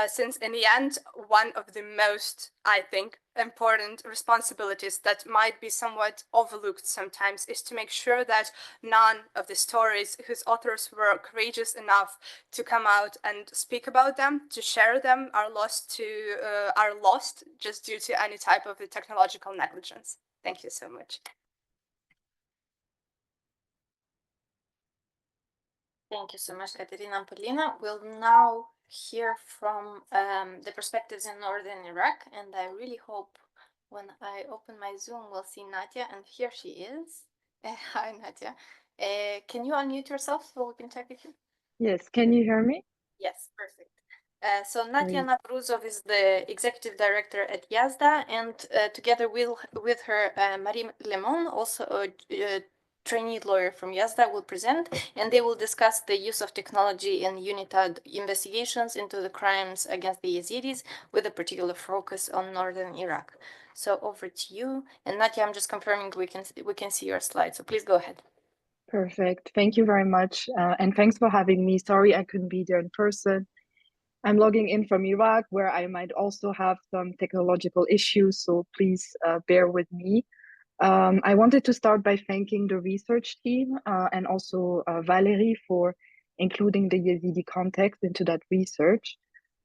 Speaker 6: Since in the end, one of the most, I think, important responsibilities that might be somewhat overlooked sometimes is to make sure that none of the stories whose authors were courageous enough to come out and speak about them, to share them, are lost just due to any type of the technological negligence. Thank you so much.
Speaker 1: Thank you so much, Katerina and Polina. We'll now hear from the perspectives in northern Iraq, and I really hope when I open my Zoom, we'll see Nadia, and here she is. Hi, Nadia. Can you unmute yourself so we can check with you?
Speaker 7: Yes, can you hear me?
Speaker 1: Yes, perfect. So Nadia
Speaker 7: Great.
Speaker 1: Navruzov is the executive director at Yazda, and together with her, Marie Lemon, also a trainee lawyer from Yazda, will present, and they will discuss the use of technology in UNITAD investigations into the crimes against the Yazidis, with a particular focus on northern Iraq. So over to you, and Nadia, I'm just confirming we can see your slide. So please go ahead.
Speaker 7: Perfect. Thank you very much. And thanks for having me. Sorry I couldn't be there in person. I'm logging in from Iraq, where I might also have some technological issues, so please bear with me. I wanted to start by thanking the research team and also Valerie for including the Yazidi context into that research,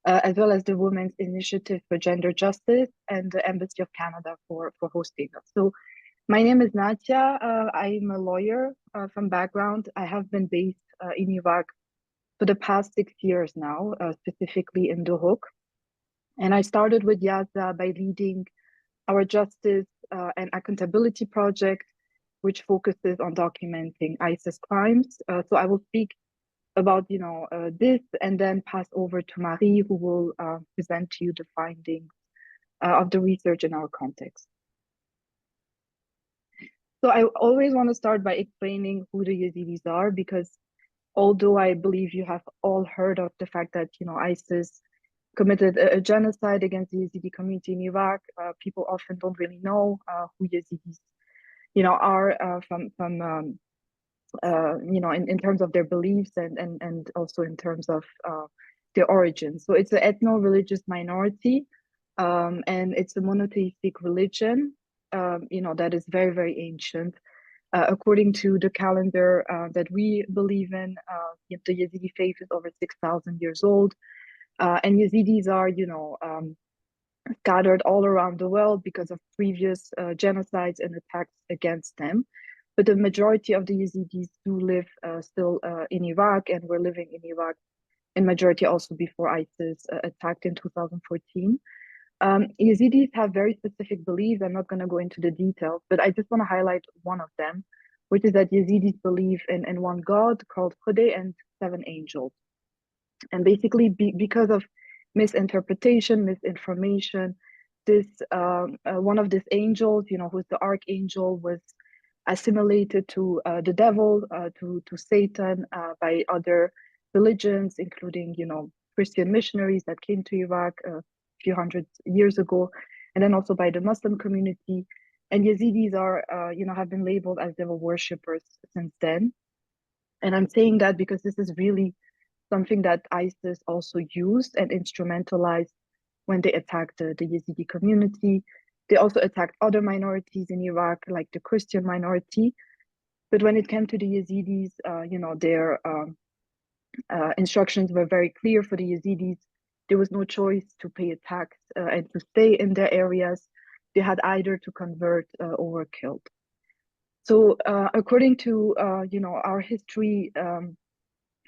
Speaker 7: as well as the Women's Initiative for Gender Justice and the Embassy of Canada for hosting us. So my name is Natia. I'm a lawyer from background. I have been based in Iraq for the past 6 years now, specifically in Duhok. And I started with Yazda by leading our justice and accountability project, which focuses on documenting ISIS crimes. So I will speak about this and then pass over to Marie, who will present to you the findings of the research in our context. So I always want to start by explaining who the Yazidis are, because although I believe you have all heard of the fact that ISIS committed a genocide against the Yazidi community in Iraq, people often don't really know who Yazidis are in terms of their beliefs and also in terms of their origins. So it's an ethno-religious minority, and it's a monotheistic religion, that is very, very ancient. According to the calendar that we believe in, the Yazidi faith is over 6,000 years old. And Yazidis are, scattered all around the world because of previous genocides and attacks against them. But the majority of the Yazidis do live still in Iraq, and were living in Iraq in majority also before ISIS attacked in 2014. Yazidis have very specific beliefs. I'm not going to go into the details, but I just want to highlight one of them, which is that Yazidis believe in one God called Code and 7 angels. And basically, because of misinterpretation, misinformation, this one of these angels, who's the archangel, was assimilated to the devil, to Satan, by other religions, including Christian missionaries that came to Iraq a few hundred years ago, and then also by the Muslim community. And Yazidis are have been labeled as devil worshippers since then. And I'm saying that because this is really something that ISIS also used and instrumentalized when they attacked the Yazidi community. They also attacked other minorities in Iraq, like the Christian minority. But when it came to the Yazidis, their instructions were very clear for the Yazidis. There was no choice to pay a tax and to stay in their areas. They had either to convert or were killed. So according to our history,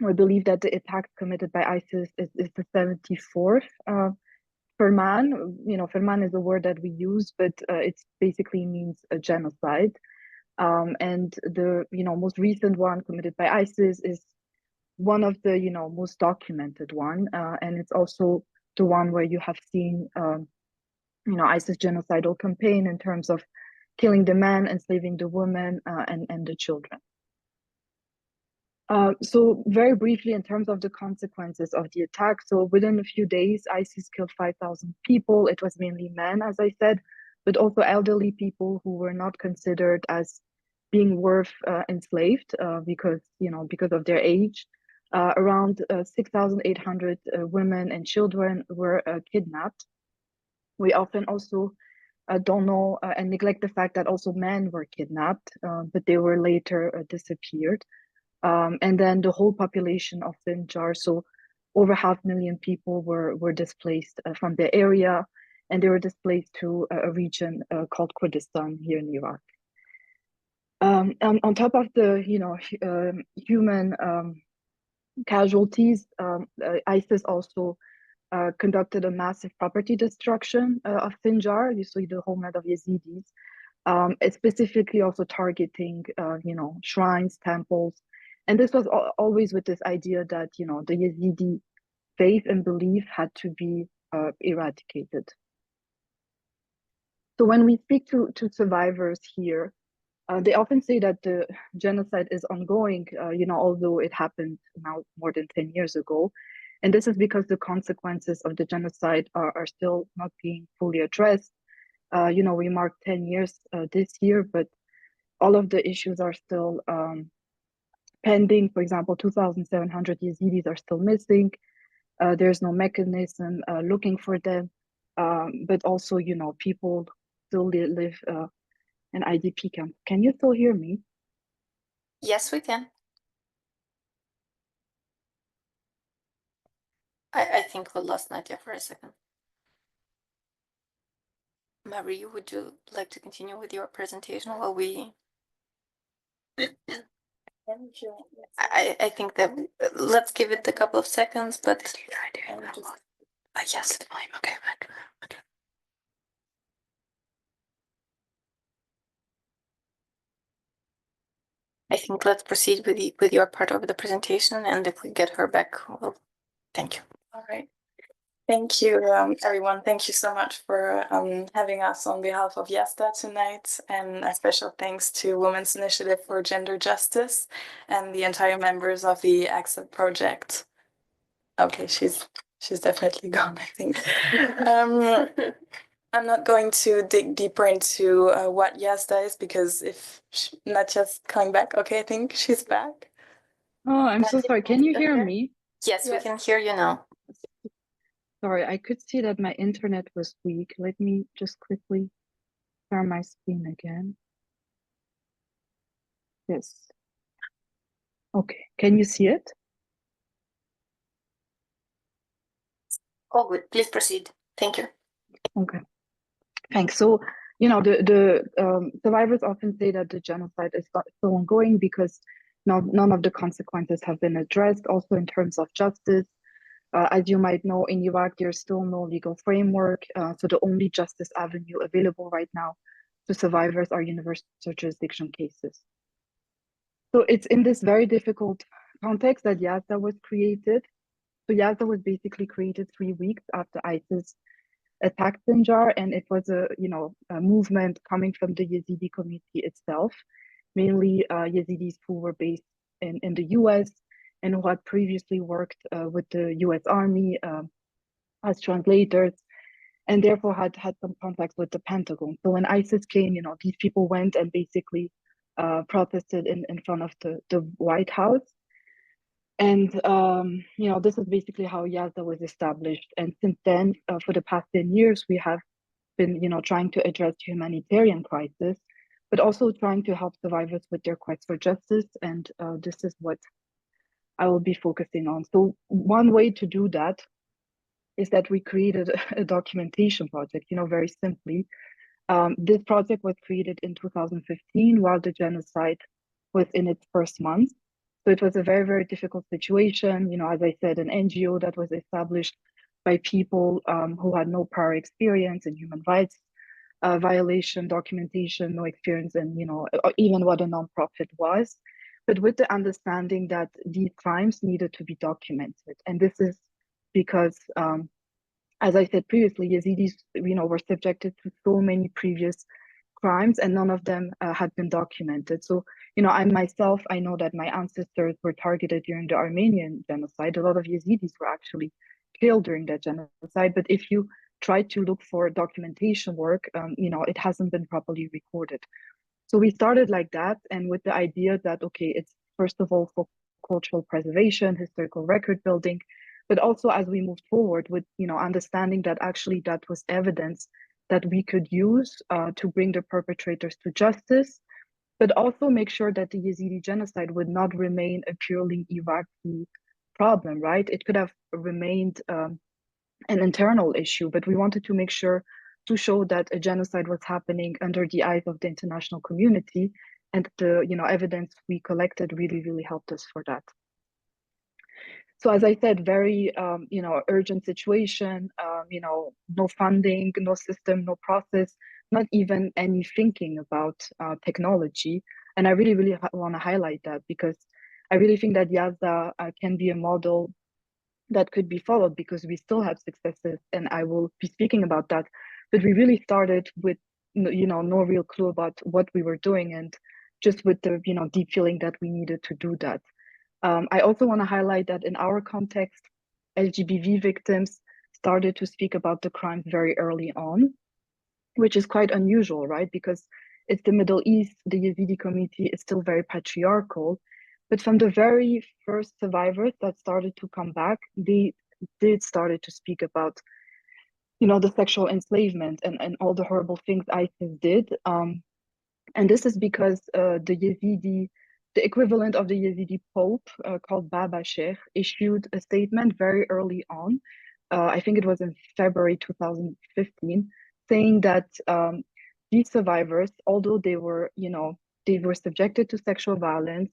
Speaker 7: I believe that the attack committed by ISIS is the 74th. Firman, Firman is a word that we use, but it basically means a genocide. And the most recent one committed by ISIS is one of the most documented one, and it's also the one where you have seen ISIS genocidal campaign in terms of killing the men, enslaving the women, and the children. So very briefly, in terms of the consequences of the attack, so within a few days, ISIS killed 5,000 people. It was mainly men, as I said, but also elderly people who were not considered as being worth enslaved because of their age. Around 6,800 women and children were kidnapped. We often also don't know and neglect the fact that also men were kidnapped, but they were later disappeared. And then the whole population of Sinjar, so over 500,000 people were displaced from their area, and they were displaced to a region called Kurdistan here in Iraq. On top of the human casualties. ISIS also conducted a massive property destruction of Sinjar, you see the homeland of Yazidis, specifically also targeting, shrines, temples. And this was always with this idea that, the Yazidi faith and belief had to be eradicated. So when we speak to survivors here, they often say that the genocide is ongoing, although it happened now more than 10 years ago. And this is because the consequences of the genocide are still not being fully addressed. We marked 10 years this year, but all of the issues are still pending. For example, 2,700 Yazidis are still missing. There's no mechanism looking for them. But also, people still live in IDP camp. Can you still hear me?
Speaker 1: Yes, we can. I think we lost Nadia for a second. Marie, would you like to continue with your presentation while we... I think that let's give it a couple of seconds, but yes, I'm okay. I think let's proceed with your part of the presentation, and if we get her back, well, thank you.
Speaker 6: All right. Thank you, everyone. Thank you so much for having us on behalf of YESTA tonight, and a special thanks to Women's Initiative for Gender Justice and the entire members of the XCEPT project. Okay, she's definitely gone, I think. I'm not going to dig deeper into what YESTA is, because if not just coming back. Okay, I think she's back.
Speaker 7: Oh, I'm so sorry. Can you hear me?
Speaker 1: Yes, we can hear you now.
Speaker 7: Sorry, I could see that my internet was weak. Let me just quickly share my screen again. Yes. Okay, can you see it?
Speaker 1: Oh, good. Please proceed. Thank you.
Speaker 7: Okay, thanks. So, the survivors often say that the genocide is still ongoing because none of the consequences have been addressed. Also, in terms of justice, as you might know, in Iraq, there's still no legal framework. So the only justice avenue available right now to survivors are universal jurisdiction cases. So it's in this very difficult context that YASDA was created. So YASDA was basically created 3 weeks after ISIS attacked Sinjar, and it was a movement coming from the Yazidi community itself, mainly Yazidis who were based in the US and who had previously worked with the US Army as translators, and therefore had some contacts with the Pentagon. So when ISIS came, these people went and basically protested in front of the White House. And, this is basically how YASDA was established. And since then, for the past 10 years, we have been, trying to address humanitarian crisis, but also trying to help survivors with their quest for justice. And this is what I will be focusing on. So one way to do that is that we created a documentation project, very simply. This project was created in 2015 while the genocide was in its first month. So it was a very, very difficult situation. As I said, an NGO that was established by people who had no prior experience in human rights violation documentation, no experience in, even what a nonprofit was, but with the understanding that these crimes needed to be documented. And this is because, as I said previously, Yazidis, were subjected to so many previous crimes, and none of them had been documented. So, I know that my ancestors were targeted during the Armenian genocide. A lot of Yazidis were actually killed during that genocide. But if you try to look for documentation work, it hasn't been properly recorded. So we started like that, and with the idea that, okay, it's first of all for cultural preservation, historical record building, but also as we moved forward with, understanding that actually that was evidence that we could use to bring the perpetrators to justice, but also make sure that the Yazidi genocide would not remain a purely Iraqi problem, right? It could have remained an internal issue, but we wanted to make sure to show that a genocide was happening under the eyes of the international community, and the evidence we collected really, really helped us for that. So as I said, very, urgent situation, no funding, no system, no process, not even any thinking about technology. And I really, really want to highlight that, because I really think that YASA can be a model that could be followed, because we still have successes, and I will be speaking about that. But we really started with, no real clue about what we were doing, and just with the, deep feeling that we needed to do that. I also want to highlight that in our context, SGBV victims started to speak about the crime very early on, which is quite unusual, right? Because it's the Middle East, the Yazidi community is still very patriarchal. But from the very first survivors that started to come back, they did started to speak about, the sexual enslavement and all the horrible things ISIS did. And this is because the equivalent of the Yazidi Pope, called Baba Sheikh, issued a statement very early on. I think it was in February 2015, saying that these survivors, although they were subjected to sexual violence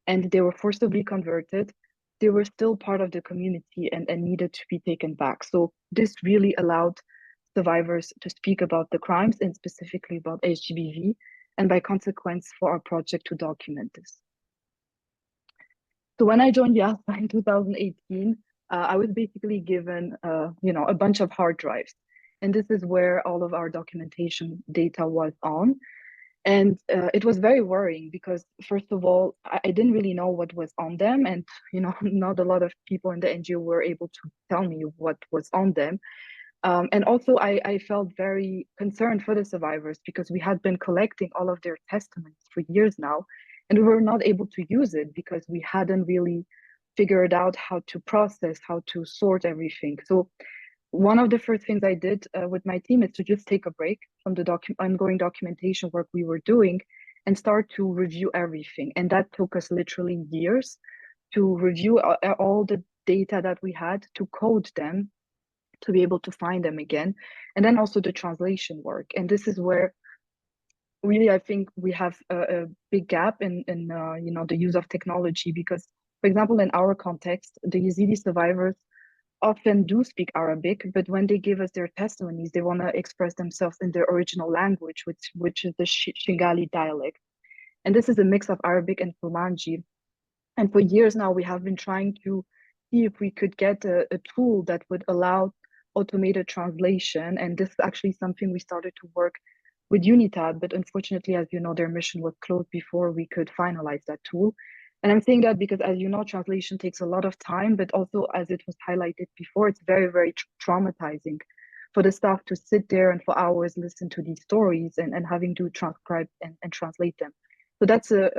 Speaker 7: and they were forcibly converted, they were still part of the community and needed to be taken back. So this really allowed survivors to speak about the crimes, and specifically about SGBV, and by consequence for our project to document this. So when I joined YASA in 2018, I was basically given a bunch of hard drives. And this is where all of our documentation data was on. And it was very worrying, because first of all, I didn't really know what was on them. And, not a lot of people in the NGO were able to tell me what was on them. And also, I felt very concerned for the survivors, because we had been collecting all of their testimonies for years now, and we were not able to use it because we hadn't really figured out how to process, how to sort everything. So one of the first things I did with my team is to just take a break from the ongoing documentation work we were doing and start to review everything. And that took us literally years to review all the data that we had, to code them, to be able to find them again, and then also the translation work. And this is where really I think we have a big gap in the use of technology, because, for example, in our context, the Yazidi survivors often do speak Arabic, but when they give us their testimonies, they want to express themselves in their original language, which is the Shingali dialect. And this is a mix of Arabic and Kurmanji. And for years now, we have been trying to see if we could get a tool that would allow automated translation. And this is actually something we started to work with UNITAD, but unfortunately, as you know, their mission was closed before we could finalize that tool. And I'm saying that because, as you know, translation takes a lot of time, but also, as it was highlighted before, it's very, very traumatizing for the staff to sit there and for hours listen to these stories and having to transcribe and translate them. So that's a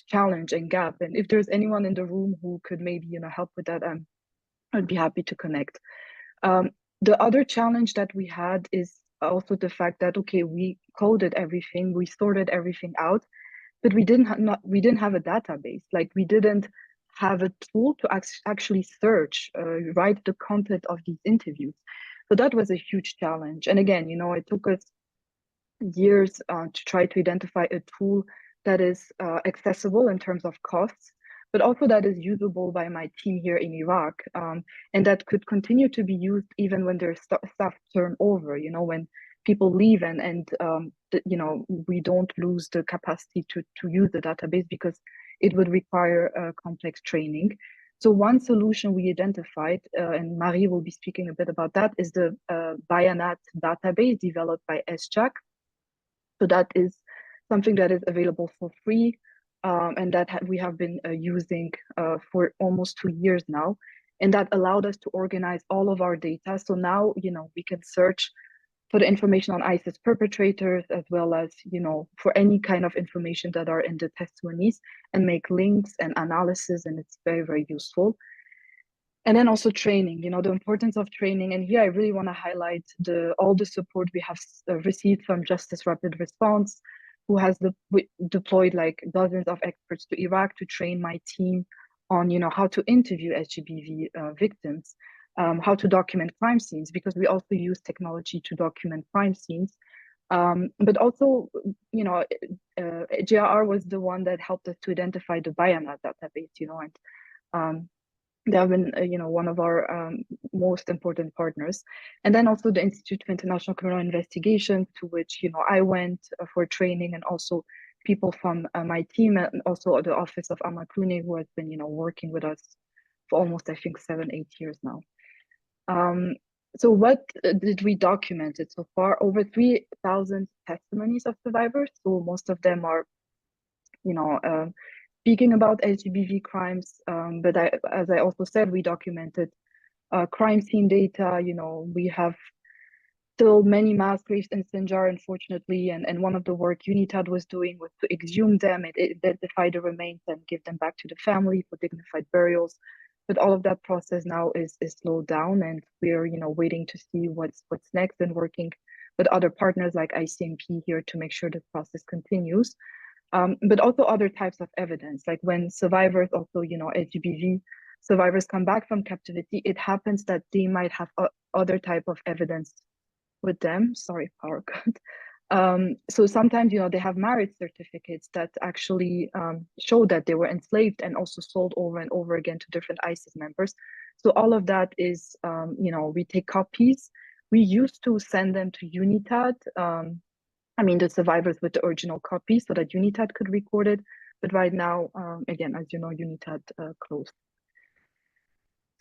Speaker 7: challenge and gap. And if there's anyone in the room who could maybe help with that, I'd be happy to connect. The other challenge that we had is also the fact that, okay, we coded everything, we sorted everything out, but we didn't have a database. Like, we didn't have a tool to actually search, write the content of these interviews. So that was a huge challenge. And again, it took us years to try to identify a tool that is accessible in terms of costs, but also that is usable by my team here in Iraq, and that could continue to be used even when there's staff turnover, when people leave and we don't lose the capacity to use the database, because it would require complex training. So one solution we identified, and Marie will be speaking a bit about that, is the Bayanat database developed by SGBC. So that is something that is available for free, and that we have been using for almost 2 years now. And that allowed us to organize all of our data. So now, we can search for the information on ISIS perpetrators, as well as, for any kind of information that are in the testimonies, and make links and analysis, and it's very, very useful. And then also training, the importance of training. And here I really want to highlight all the support we have received from Justice Rapid Response, who has deployed like dozens of experts to Iraq to train my team on, how to interview SGBV victims, how to document crime scenes, because we also use technology to document crime scenes. But also, JR was the one that helped us to identify the Bayanat database, and They have been, one of our most important partners. And then also the Institute for International Criminal Investigation, to which, I went for training, and also people from my team, and also the Office of Amakuni, who has been, working with us for almost, I think, 7-8 years now. So what did we document it so far? Over 3,000 testimonies of survivors. So most of them are, speaking about SGBV crimes. But as I also said, we documented crime scene data. We have still many mass graves in Sinjar, unfortunately. And one of the work UNITAD was doing was to exhume them and identify the remains and give them back to the family for dignified burials. But all of that process now is slowed down, and we're waiting to see what's next, and working with other partners like ICMP here to make sure the process continues. But also other types of evidence, like when survivors, also SGBV survivors, come back from captivity, it happens that they might have other type of evidence with them. Sorry, power cut. So sometimes, they have marriage certificates that actually show that they were enslaved and also sold over and over again to different ISIS members. So all of that is, we take copies. We used to send them to UNITAD, the survivors with the original copy, so that UNITAD could record it. But right now, again, as you know, UNITAD closed.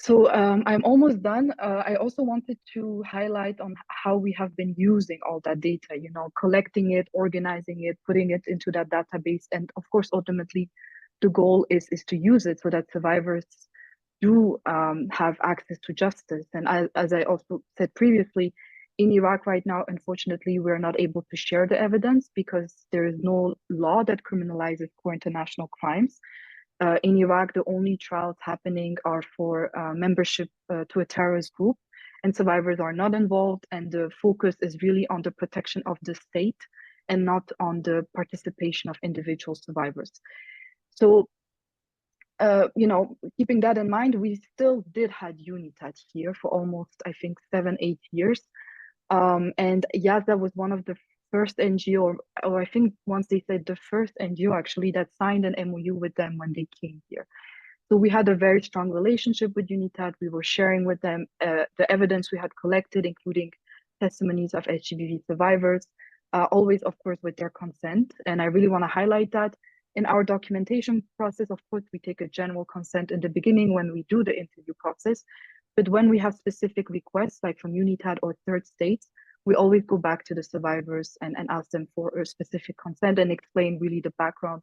Speaker 7: So I'm almost done. I also wanted to highlight on how we have been using all that data, collecting it, organizing it, putting it into that database. And of course, ultimately, the goal is to use it so that survivors do have access to justice. And as I also said previously, in Iraq right now, unfortunately, we're not able to share the evidence because there is no law that criminalizes core international crimes. In Iraq, the only trials happening are for membership to a terrorist group, and survivors are not involved. And the focus is really on the protection of the state and not on the participation of individual survivors. So, keeping that in mind, we still did have UNITAD here for almost, I think, 7-8 years. And YASA was one of the first NGO, or I think once they said the first NGO actually, that signed an MOU with them when they came here. So we had a very strong relationship with UNITAD. We were sharing with them the evidence we had collected, including testimonies of SGBV survivors, always, of course, with their consent. And I really want to highlight that in our documentation process, of course, we take a general consent in the beginning when we do the interview process. But when we have specific requests, like from UNITAD or third states, we always go back to the survivors and ask them for a specific consent and explain really the background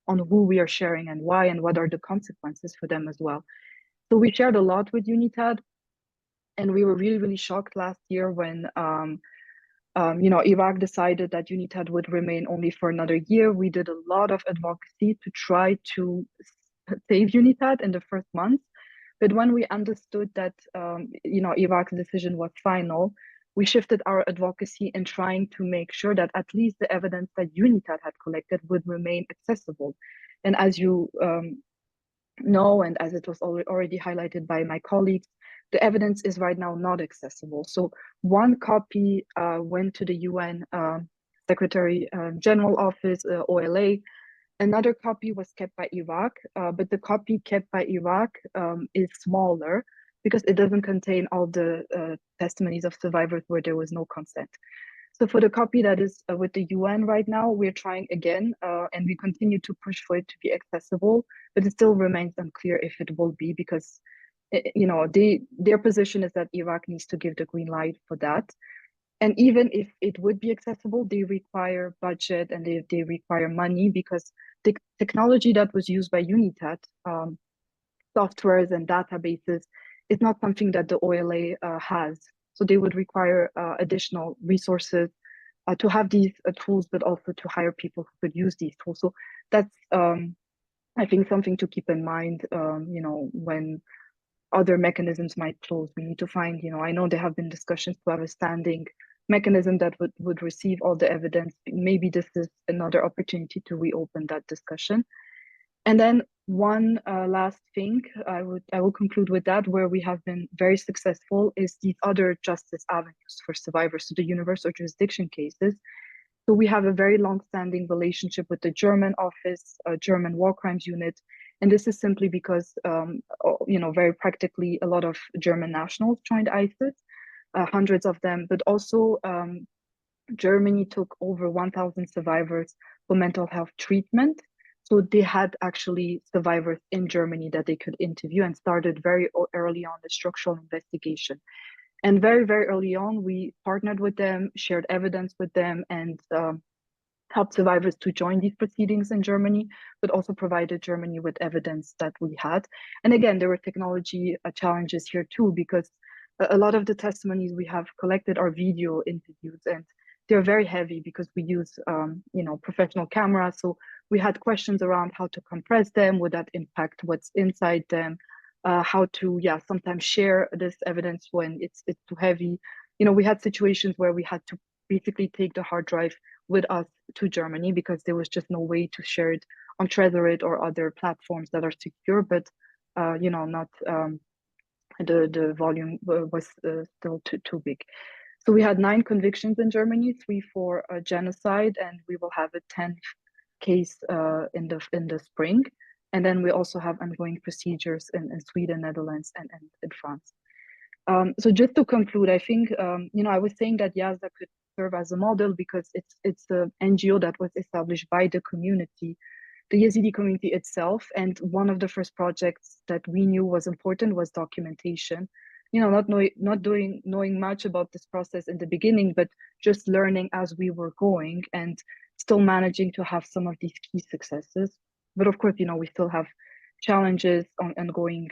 Speaker 7: on who we are sharing and why, and what are the consequences for them as well. So we shared a lot with UNITAD, and we were really, really shocked last year when Iraq decided that UNITAD would remain only for another year. We did a lot of advocacy to try to save UNITAD in the first months. But when we understood that Iraq's decision was final, we shifted our advocacy in trying to make sure that at least the evidence that UNITAD had collected would remain accessible. And as you know, and as it was already highlighted by my colleagues, the evidence is right now not accessible. So one copy went to the UN Secretary General Office, OLA. Another copy was kept by Iraq, but the copy kept by Iraq is smaller because it doesn't contain all the testimonies of survivors where there was no consent. So for the copy that is with the UN right now, we're trying again, and we continue to push for it to be accessible, but it still remains unclear if it will be, because their position is that Iraq needs to give the green light for that. And even if it would be accessible, they require budget and they require money, because the technology that was used by UNITAD, softwares and databases, is not something that the OLA has. So they would require additional resources to have these tools, but also to hire people who could use these tools. So that's, I think, something to keep in mind, when other mechanisms might close. We need to find, I know there have been discussions to have a standing mechanism that would receive all the evidence. Maybe this is another opportunity to reopen that discussion. And then one last thing, I will conclude with that, where we have been very successful is these other justice avenues for survivors, so the universal jurisdiction cases. So we have a very long-standing relationship with the German office, German war crimes unit, And this is simply because, very practically, a lot of German nationals joined ISIS, hundreds of them, but also Germany took over 1,000 survivors for mental health treatment. So they had actually survivors in Germany that they could interview, and started very early on the structural investigation. And very, very early on, we partnered with them, shared evidence with them, and helped survivors to join these proceedings in Germany, but also provided Germany with evidence that we had. And again, there were technology challenges here too, because a lot of the testimonies we have collected are video interviews, and they're very heavy because we use professional cameras. So we had questions around how to compress them, would that impact what's inside them, how to sometimes share this evidence when it's too heavy. We had situations where we had to basically take the hard drive with us to Germany because there was just no way to share it on Trezor or other platforms that are secure, but not the volume was still too big. So we had 9 convictions in Germany, 3 for genocide, and we will have a 10th case in the spring. And then we also have ongoing procedures in Sweden, Netherlands, and in France. So just to conclude, I think I was saying that YASDA could serve as a model because it's an NGO that was established by the community, the Yazidi community itself. And one of the first projects that we knew was important was documentation. Not knowing much about this process in the beginning, but just learning as we were going and still managing to have some of these key successes. But of course, we still have challenges on ongoing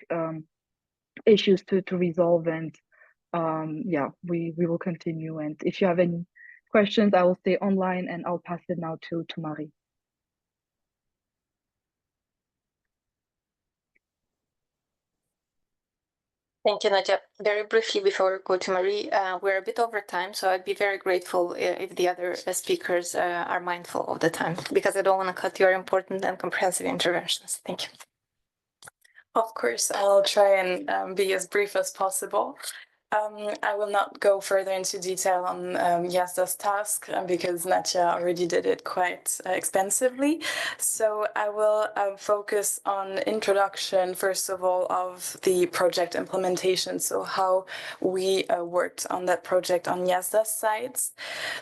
Speaker 7: issues to resolve, and we will continue. And if you have any questions, I will stay online, and I'll pass it now to Marie.
Speaker 1: Thank you, Nadia. Very briefly before we go to Marie, we're a bit over time, so I'd be very grateful if the other speakers are mindful of the time, because I don't want to cut your important and comprehensive interventions. Thank you.
Speaker 6: Of course, I'll try and be as brief as possible. I will not go further into detail on YASDA's task because Nadia already did it quite extensively. So I will focus on introduction, first of all, of the project implementation. So how we worked on that project on YASDA's sides.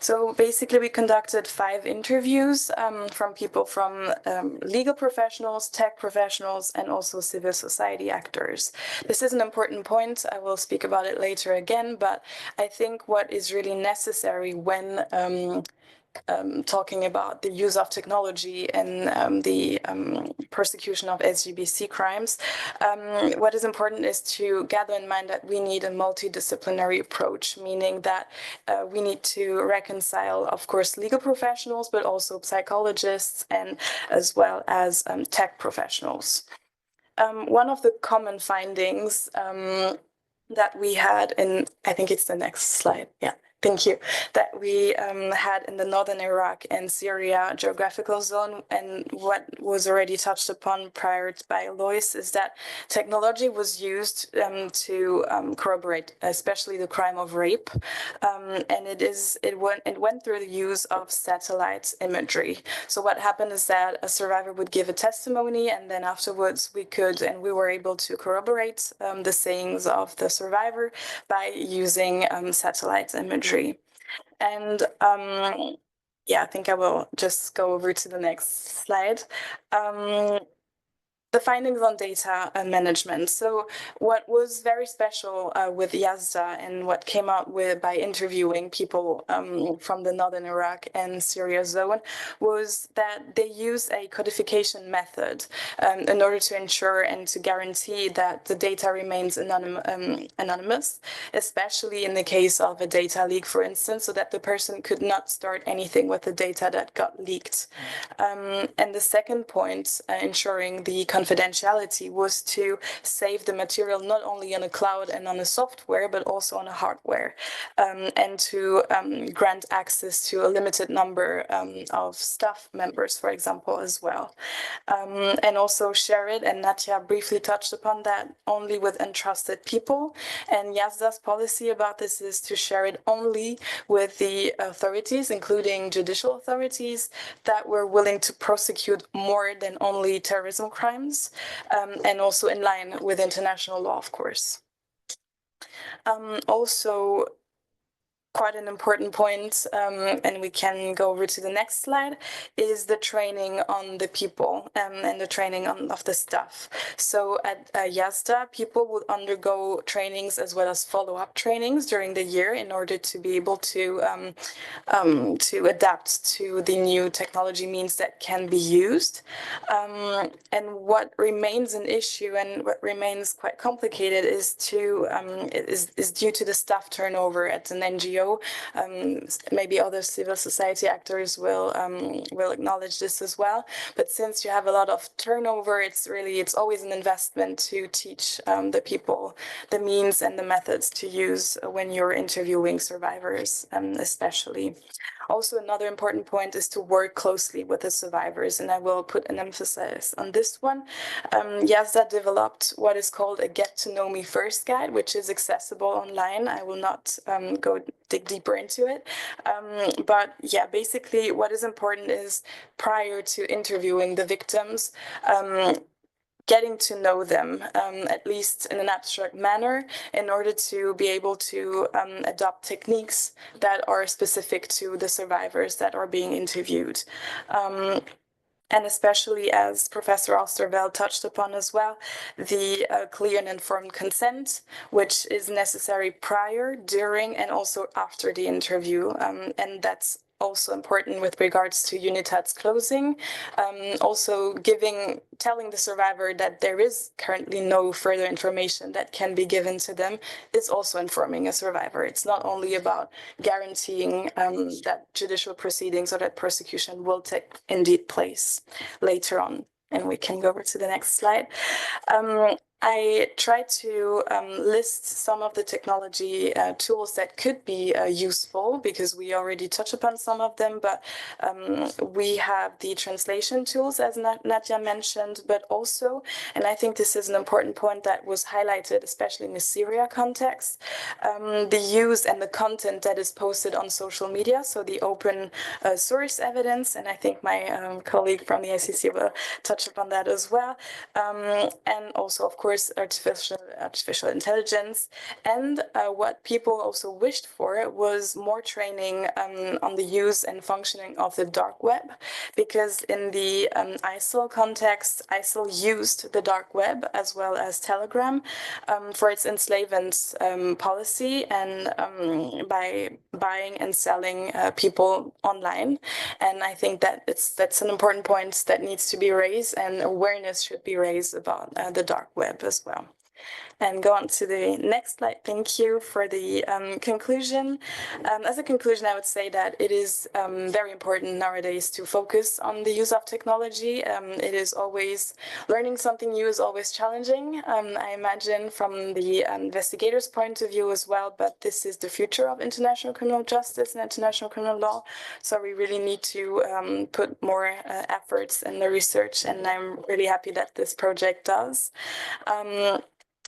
Speaker 6: So basically, we conducted 5 interviews from people from legal professionals, tech professionals, and also civil society actors. This is an important point. I will speak about it later again, but I think what is really necessary when talking about the use of technology and the persecution of SGBC crimes, what is important is to gather in mind that we need a multidisciplinary approach, meaning that we need to reconcile, of course, legal professionals, but also psychologists and as well as tech professionals. One of the common findings that we had in, I think it's the next slide, yeah. Thank you. That we had in the northern Iraq and Syria geographical zone, and what was already touched upon prior by Lois is that technology was used to corroborate, especially the crime of rape, and it went through the use of satellite imagery. So what happened is that a survivor would give a testimony, and then afterwards we were able to corroborate the sayings of the survivor by using satellite imagery. And I think I will just go over to the next slide. The findings on data management. So what was very special with YASDA and what came out by interviewing people from the northern Iraq and Syria zone was that they use a codification method in order to ensure and to guarantee that the data remains anonymous, especially in the case of a data leak, for instance, so that the person could not start anything with the data that got leaked. And the second point, ensuring the confidentiality, was to save the material not only on a cloud and on a software, but also on a hardware, and to grant access to a limited number of staff members, for example, as well. And also share it, and Nadia briefly touched upon that, only with entrusted people. And YASDA's policy about this is to share it only with the authorities, including judicial authorities, that were willing to prosecute more than only terrorism crimes.
Speaker 8: victims, and also in line with international law, of course. Also, quite an important point, and we can go over to the next slide, is the training on the people and the training of the staff. So at YASDA, people would undergo trainings as well as follow-up trainings during the year in order to be able to adapt to the new technology means that can be used. And what remains an issue and what remains quite complicated is due to the staff turnover at an NGO. Maybe other civil society actors will acknowledge this as well. But since you have a lot of turnover, it's always an investment to teach the people the means and the methods to use when you're interviewing survivors, especially. Also, another important point is to work closely with the survivors, and I will put an emphasis on this one. YASDA developed what is called a Get to Know Me First guide, which is accessible online. I will not go dig deeper into it. But yeah, basically what is important is prior to interviewing the victims, getting to know them, at least in an abstract manner, in order to be able to adopt techniques that are specific to the survivors that are being interviewed. And especially, as Professor Osterveld touched upon as well, the clear and informed consent, which is necessary prior, during, and also after the interview. And that's also important with regards to UNITAD's closing. Also telling the survivor that there is currently no further information that can be given to them is also informing a survivor. It's not only about guaranteeing that judicial proceedings or that prosecution will take indeed place later on. And we can go over to the next slide. I tried to list some of the technology tools that could be useful, because we already touched upon some of them, but we have the translation tools, as Nadia mentioned, but also, and I think this is an important point that was highlighted, especially in the Syria context, the use and the content that is posted on social media, so the open source evidence, and I think my colleague from the ICC will touch upon that as well, and also, of course, artificial intelligence. And what people also wished for was more training on the use and functioning of the dark web, because in the ISIL context, ISIL used the dark web as well as Telegram for its enslavement policy, and by buying and selling people online. And I think that that's an important point that needs to be raised, and awareness should be raised about the dark web as well. And go on to the next slide. Thank you for the conclusion. As a conclusion, I would say that it is very important nowadays to focus on the use of technology. It is always, learning something new is always challenging, I imagine, from the investigator's point of view as well, but this is the future of international criminal justice and international criminal law. So we really need to put more efforts in the research, and I'm really happy that this project does.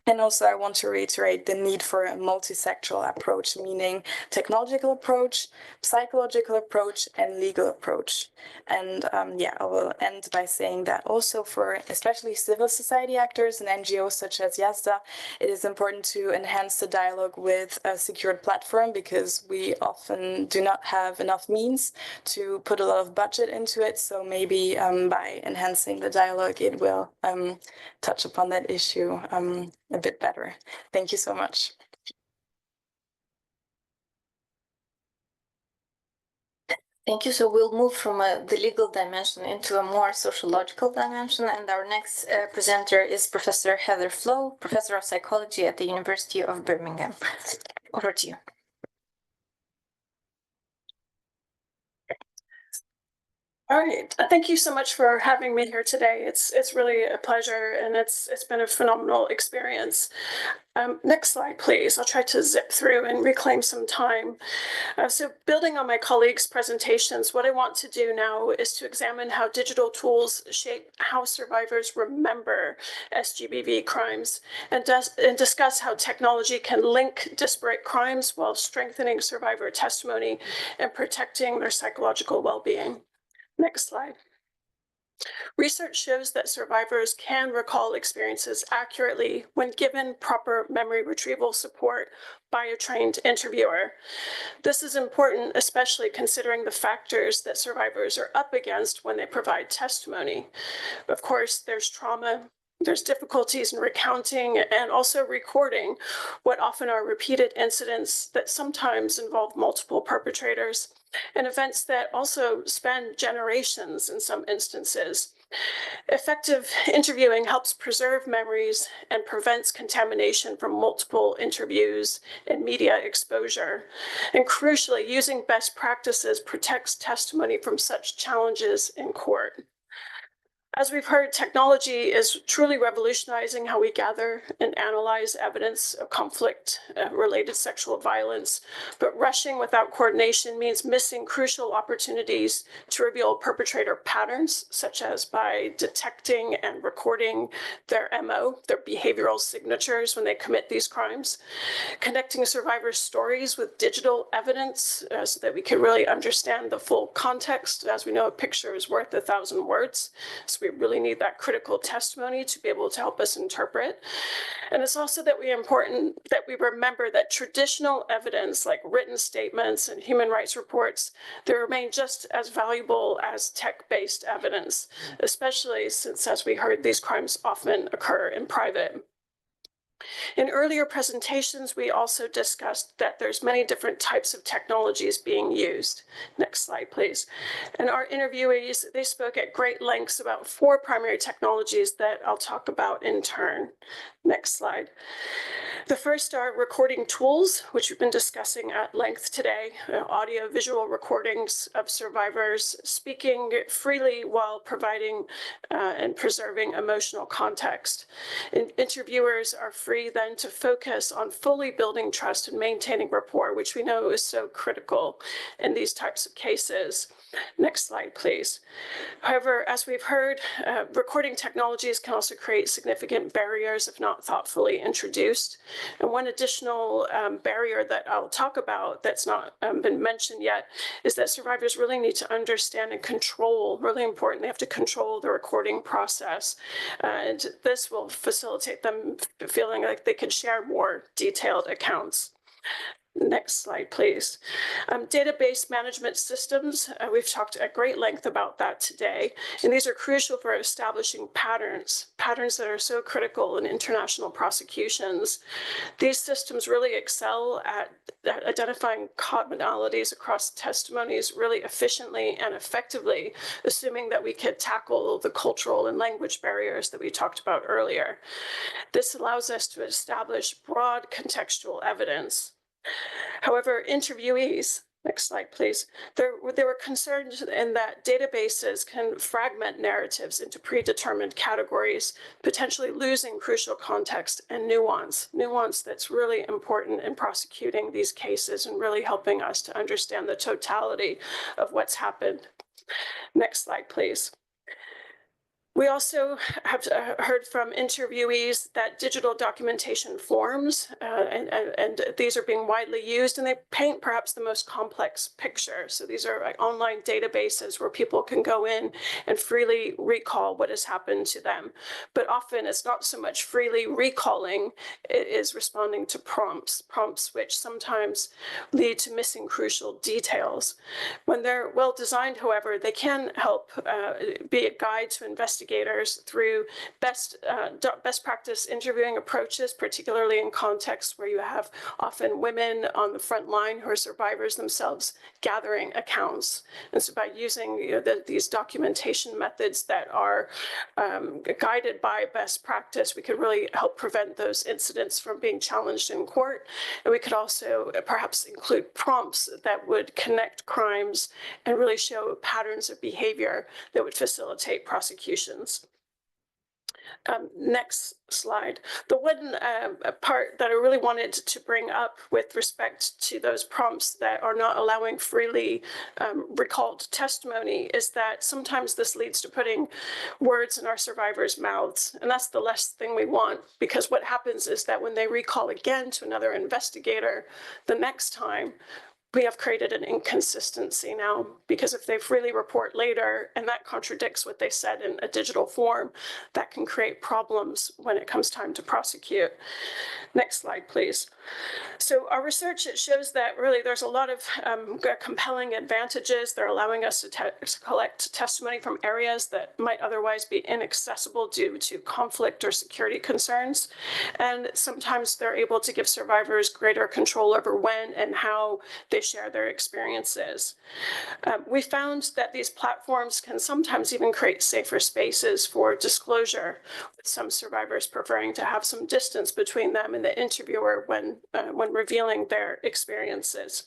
Speaker 8: And also, I want to reiterate the need for a multi-sectoral approach, meaning technological approach, psychological approach, and legal approach. And yeah, I will end by saying that also for especially civil society actors and NGOs such as YASDA, it is important to enhance the dialogue with a secured platform, because we often do not have enough means to put a lot of budget into it. So maybe by enhancing the dialogue, it will touch upon that issue a bit better. Thank you so much.
Speaker 1: Thank you. So we'll move from the legal dimension into a more sociological dimension. And our next presenter is Professor Heather Flo, Professor of Psychology at the University of Birmingham. Over to you.
Speaker 9: All right. Thank you so much for having me here today. It's really a pleasure, and it's been a phenomenal experience. Next slide, please. I'll try to zip through and reclaim some time. So building on my colleagues' presentations, what I want to do now is to examine how digital tools shape how survivors remember SGBV crimes, and discuss how technology can link disparate crimes while strengthening survivor testimony and protecting their psychological well-being. Next slide. Research shows that survivors can recall experiences accurately when given proper memory retrieval support by a trained interviewer. This is important, especially considering the factors that survivors are up against when they provide testimony. Of course, there's trauma, there's difficulties in recounting and also recording what often are repeated incidents that sometimes involve multiple perpetrators, and events that also span generations in some instances. Effective interviewing helps preserve memories and prevents contamination from multiple interviews and media exposure. And crucially, using best practices protects testimony from such challenges in court. As we've heard, technology is truly revolutionizing how we gather and analyze evidence of conflict-related sexual violence, but rushing without coordination means missing crucial opportunities to reveal perpetrator patterns, such as by detecting and recording their MO, their behavioral signatures when they commit these crimes, connecting survivors' stories with digital evidence so that we can really understand the full context. As we know, a picture is worth 1,000 words. So we really need that critical testimony to be able to help us interpret. And it's also important that we remember that traditional evidence like written statements and human rights reports, they remain just as valuable as tech-based evidence, especially since, as we heard, these crimes often occur in private. In earlier presentations, we also discussed that there's many different types of technologies being used. Next slide, please. And our interviewees, they spoke at great lengths about 4 primary technologies that I'll talk about in turn. Next slide. The first are recording tools, which we've been discussing at length today, audio-visual recordings of survivors speaking freely while providing and preserving emotional context. Interviewers are free then to focus on fully building trust and maintaining rapport, which we know is so critical in these types of cases. Next slide, please. However, as we've heard, recording technologies can also create significant barriers if not thoughtfully introduced. And one additional barrier that I'll talk about that's not been mentioned yet is that survivors really need to understand and control, really important, they have to control the recording process. And this will facilitate them feeling like they can share more detailed accounts. Next slide, please. Database management systems, we've talked at great length about that today, and these are crucial for establishing patterns that are so critical in international prosecutions. These systems really excel at identifying commonalities across testimonies really efficiently and effectively, assuming that we could tackle the cultural and language barriers that we talked about earlier. This allows us to establish broad contextual evidence. However, interviewees, next slide, please, they were concerned in that databases can fragment narratives into predetermined categories, potentially losing crucial context and nuance that's really important in prosecuting these cases and really helping us to understand the totality of what's happened. Next slide, please. We also have heard from interviewees that digital documentation forms, and these are being widely used, and they paint perhaps the most complex picture. So these are like online databases where people can go in and freely recall what has happened to them. But often it's not so much freely recalling, it is responding to prompts which sometimes lead to missing crucial details. When they're well designed, however, they can help be a guide to investigators through best practice interviewing approaches, particularly in contexts where you have often women on the front line who are survivors themselves gathering accounts. And so by using these documentation methods that are guided by best practice, we could really help prevent those incidents from being challenged in court. And we could also perhaps include prompts that would connect crimes and really show patterns of behavior that would facilitate prosecutions. Next slide. The one part that I really wanted to bring up with respect to those prompts that are not allowing freely recalled testimony is that sometimes this leads to putting words in our survivors' mouths, and that's the last thing we want, because what happens is that when they recall again to another investigator the next time, we have created an inconsistency now, because if they freely report later and that contradicts what they said in a digital form, that can create problems when it comes time to prosecute. Next slide, please. So our research, it shows that really there's a lot of compelling advantages. They're allowing us to collect testimony from areas that might otherwise be inaccessible due to conflict or security concerns. And sometimes they're able to give survivors greater control over when and how they share their experiences. We found that these platforms can sometimes even create safer spaces for disclosure, with some survivors preferring to have some distance between them and the interviewer when revealing their experiences.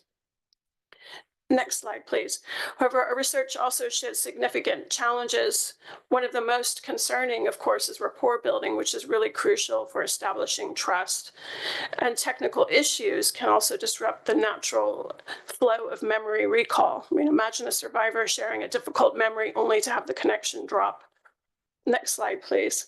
Speaker 9: Next slide, please. However, our research also shows significant challenges. One of the most concerning, of course, is rapport building, which is really crucial for establishing trust. And technical issues can also disrupt the natural flow of memory recall. I mean, imagine a survivor sharing a difficult memory only to have the connection drop. Next slide, please.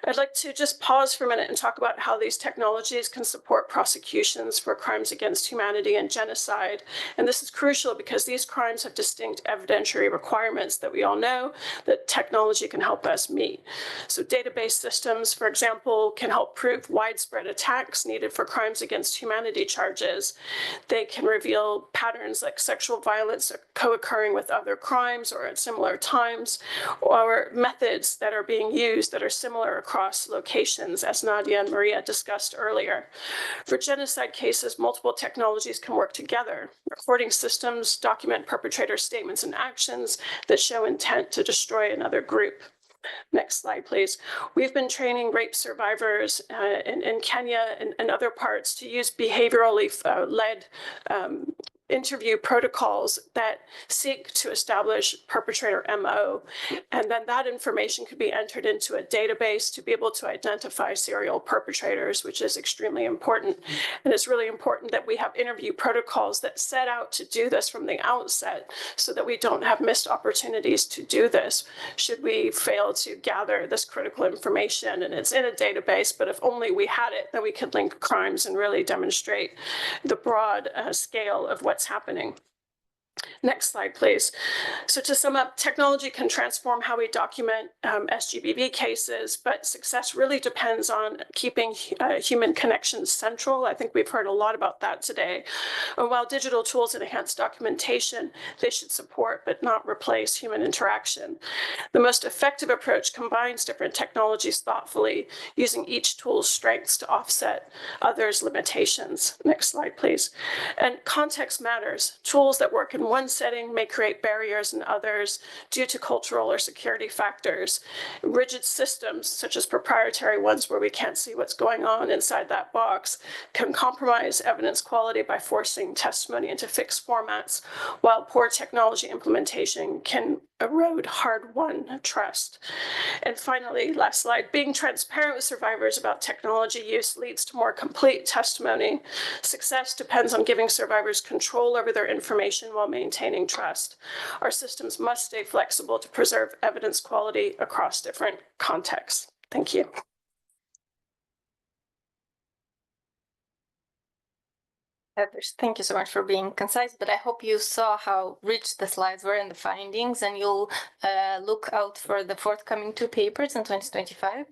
Speaker 9: I'd like to just pause for a minute and talk about how these technologies can support prosecutions for crimes against humanity and genocide. And this is crucial because these crimes have distinct evidentiary requirements that we all know that technology can help us meet. So database systems, for example, can help prove widespread attacks needed for crimes against humanity charges. They can reveal patterns like sexual violence co-occurring with other crimes or at similar times, or methods that are being used that are similar across locations, as Nadia and Maria discussed earlier. For genocide cases, multiple technologies can work together. Recording systems document perpetrator statements and actions that show intent to destroy another group. Next slide, please. We've been training rape survivors in Kenya and other parts to use behaviorally led interview protocols that seek to establish perpetrator MO. And then that information could be entered into a database to be able to identify serial perpetrators, which is extremely important. And it's really important that we have interview protocols that set out to do this from the outset so that we don't have missed opportunities to do this should we fail to gather this critical information. And it's in a database, but if only we had it, then we could link crimes and really demonstrate the broad scale of what's happening. Next slide, please. So to sum up, technology can transform how we document SGBC cases, but success really depends on keeping human connections central. I think we've heard a lot about that today. And while digital tools enhance documentation, they should support but not replace human interaction. The most effective approach combines different technologies thoughtfully, using each tool's strengths to offset others' limitations. Next slide, please. And context matters. Tools that work in one setting may create barriers in others due to cultural or security factors. Rigid systems, such as proprietary ones where we can't see what's going on inside that box, can compromise evidence quality by forcing testimony into fixed formats, while poor technology implementation can erode hard-won trust. And finally, last slide, being transparent with survivors about technology use leads to more complete testimony. Success depends on giving survivors control over their information while maintaining trust. Our systems must stay flexible to preserve evidence quality across different contexts. Thank you.
Speaker 1: Thank you so much for being concise, but I hope you saw how rich the slides were in the findings, and you'll look out for the forthcoming 2 papers in 2025.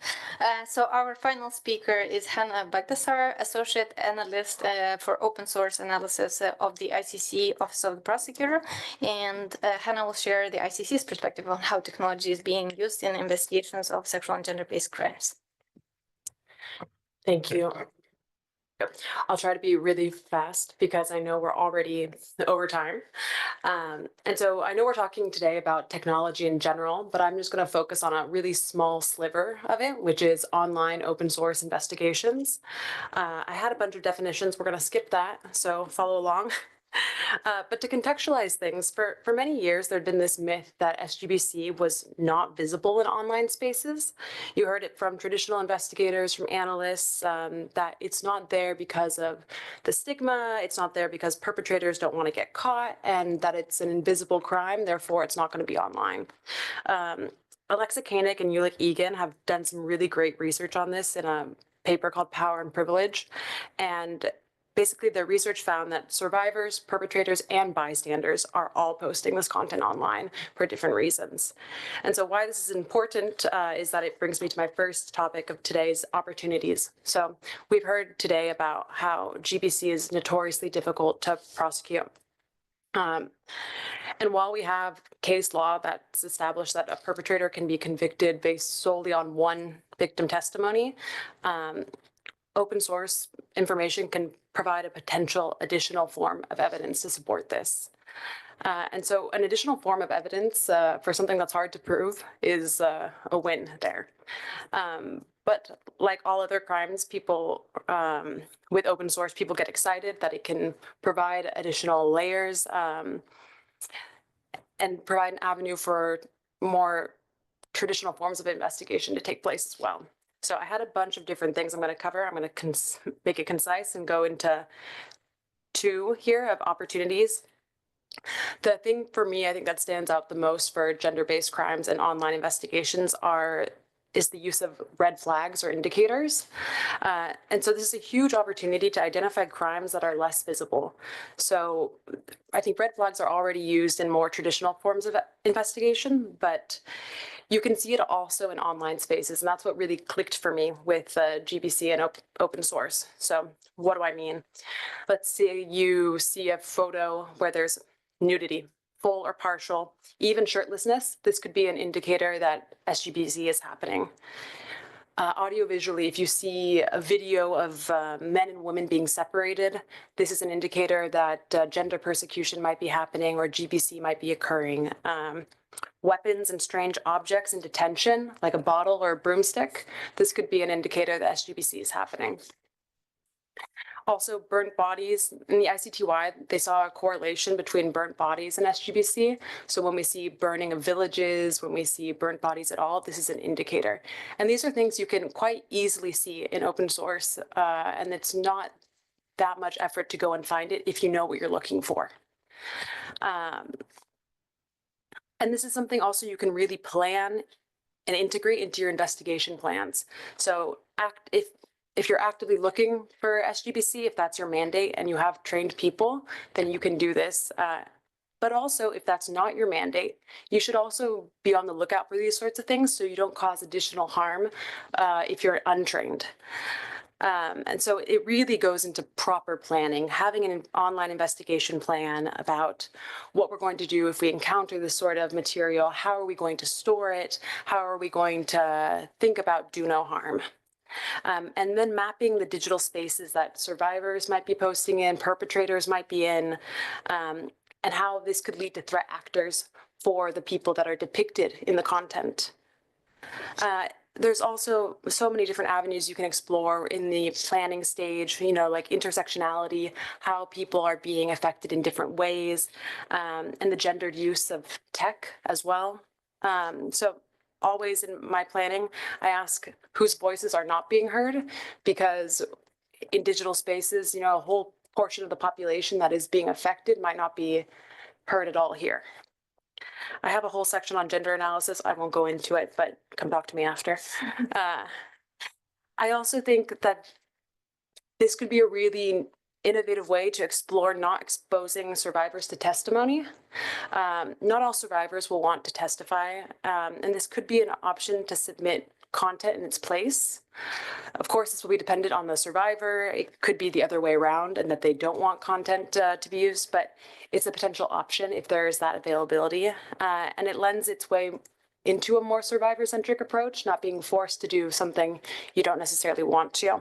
Speaker 1: So our final speaker is Hannah Bagdasar, Associate Analyst for Open Source Analysis of the ICC Office of the Prosecutor. And Hannah will share the ICC's perspective on how technology is being used in investigations of sexual and gender-based crimes.
Speaker 10: Thank you. I'll try to be really fast because I know we're already over time. And so I know we're talking today about technology in general, but I'm just going to focus on a really small sliver of it, which is online open source investigations. I had a bunch of definitions. We're going to skip that, so follow along. But to contextualize things, for many years, there'd been this myth that SGBC was not visible in online spaces. You heard it from traditional investigators, from analysts, that it's not there because of the stigma, it's not there because perpetrators don't want to get caught, and that it's an invisible crime, therefore it's not going to be online. Alexa Koenig and Ulick Egan have done some really great research on this in a paper called Power and Privilege, and basically the research found that survivors, perpetrators, and bystanders are all posting this content online for different reasons. And so why this is important is that it brings me to my first topic of today's opportunities. So we've heard today about how GBC is notoriously difficult to prosecute. And while we have case law that's established that a perpetrator can be convicted based solely on one victim testimony, open source information can provide a potential additional form of evidence to support this. And so an additional form of evidence for something that's hard to prove is a win there. But like all other crimes, people with open source, people get excited that it can provide additional layers and provide an avenue for more traditional forms of investigation to take place as well. So I had a bunch of different things I'm going to cover. I'm going to make it concise and go into two here of opportunities. The thing for me, I think that stands out the most for gender-based crimes and online investigations is the use of red flags or indicators. And so this is a huge opportunity to identify crimes that are less visible. So I think red flags are already used in more traditional forms of investigation, but you can see it also in online spaces. And that's what really clicked for me with GBC and open source. So what do I mean? Let's say you see a photo where there's nudity, full or partial, even shirtlessness. This could be an indicator that SGBC is happening. Audiovisually, if you see a video of men and women being separated, this is an indicator that gender persecution might be happening or GBC might be occurring. Weapons and strange objects in detention, like a bottle or a broomstick, this could be an indicator that SGBC is happening. Also, burnt bodies. In the ICTY, they saw a correlation between burnt bodies and SGBC. So when we see burning of villages, when we see burnt bodies at all, this is an indicator. And these are things you can quite easily see in open source, and it's not that much effort to go and find it if you know what you're looking for. And this is something also you can really plan and integrate into your investigation plans. So if you're actively looking for SGBC, if that's your mandate and you have trained people, then you can do this. But also, if that's not your mandate, you should also be on the lookout for these sorts of things so you don't cause additional harm if you're untrained. And so it really goes into proper planning, having an online investigation plan about what we're going to do if we encounter this sort of material, how are we going to store it, how are we going to think about do no harm. And then mapping the digital spaces that survivors might be posting in, perpetrators might be in, and how this could lead to threat actors for the people that are depicted in the content. There's also so many different avenues you can explore in the planning stage, you know, like intersectionality, how people are being affected in different ways, and the gendered use of tech as well. So always in my planning, I ask whose voices are not being heard, because in digital spaces, you know, a whole portion of the population that is being affected might not be heard at all here. I have a whole section on gender analysis. I won't go into it, but come talk to me after. I also think that this could be a really innovative way to explore not exposing survivors to testimony. Not all survivors will want to testify, and this could be an option to submit content in its place. Of course, this will be dependent on the survivor. It could be the other way around and that they don't want content to be used, but it's a potential option if there is that availability. And it lends its way into a more survivor-centric approach, not being forced to do something you don't necessarily want to.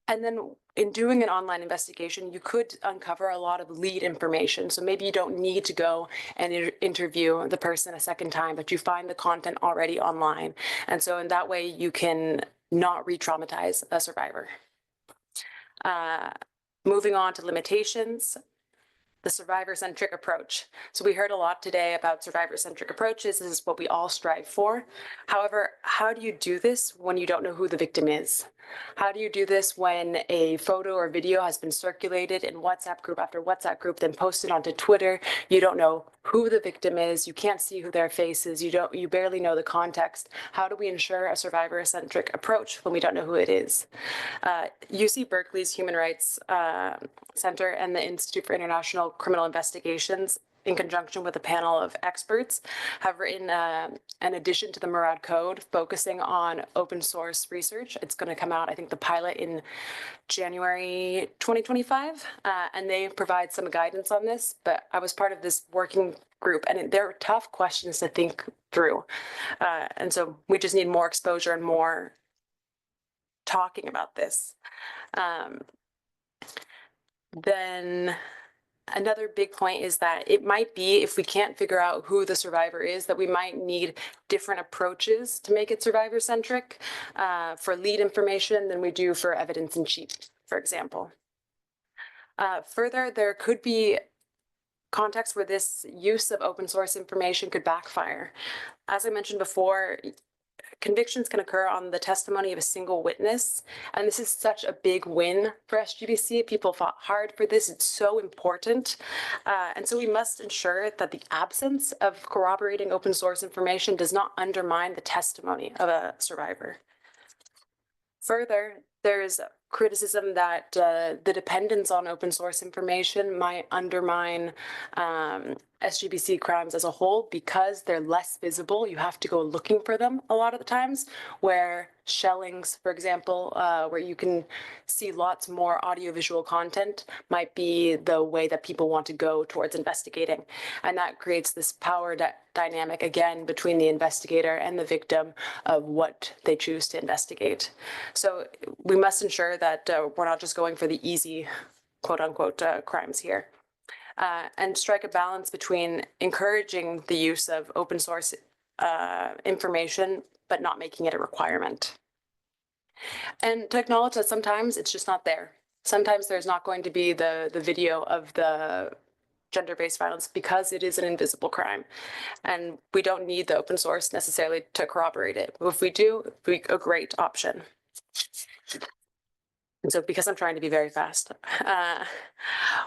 Speaker 10: And then in doing an online investigation, you could uncover a lot of lead information. So maybe you don't need to go and interview the person a second time, but you find the content already online. And so in that way, you can not re-traumatize a survivor. Moving on to limitations. The survivor-centric approach. So we heard a lot today about survivor-centric approaches. This is what we all strive for. However, how do you do this when you don't know who the victim is? How do you do this when a photo or video has been circulated in WhatsApp group after WhatsApp group, then posted onto Twitter? You don't know who the victim is. You can't see who their face is. You barely know the context. How do we ensure a survivor-centric approach when we don't know who it is? UC Berkeley's Human Rights Center and the Institute for International Criminal Investigations, in conjunction with a panel of experts, have written an addition to the Murad Code focusing on open source research. It's going to come out, I think, the pilot in January 2025, and they provide some guidance on this, but I was part of this working group, and they're tough questions to think through. And so we just need more exposure and more talking about this. Then another big point is that it might be, if we can't figure out who the survivor is, that we might need different approaches to make it survivor-centric for lead information than we do for evidence in chief, for example. Further, there could be contexts where this use of open source information could backfire. As I mentioned before, convictions can occur on the testimony of a single witness, and this is such a big win for SGBC. People fought hard for this. It's so important. And so we must ensure that the absence of corroborating open source information does not undermine the testimony of a survivor. Further, there's criticism that the dependence on open source information might undermine SGBC crimes as a whole because they're less visible. You have to go looking for them a lot of the times, where shellings, for example, where you can see lots more audiovisual content, might be the way that people want to go towards investigating. And that creates this power dynamic, again, between the investigator and the victim of what they choose to investigate. So we must ensure that we're not just going for the easy, quote unquote, crimes here. And strike a balance between encouraging the use of open source information, but not making it a requirement. And to acknowledge that sometimes it's just not there. Sometimes there's not going to be the video of the gender-based violence because it is an invisible crime. And we don't need the open source necessarily to corroborate it. But if we do, it'd be a great option. And so because I'm trying to be very fast,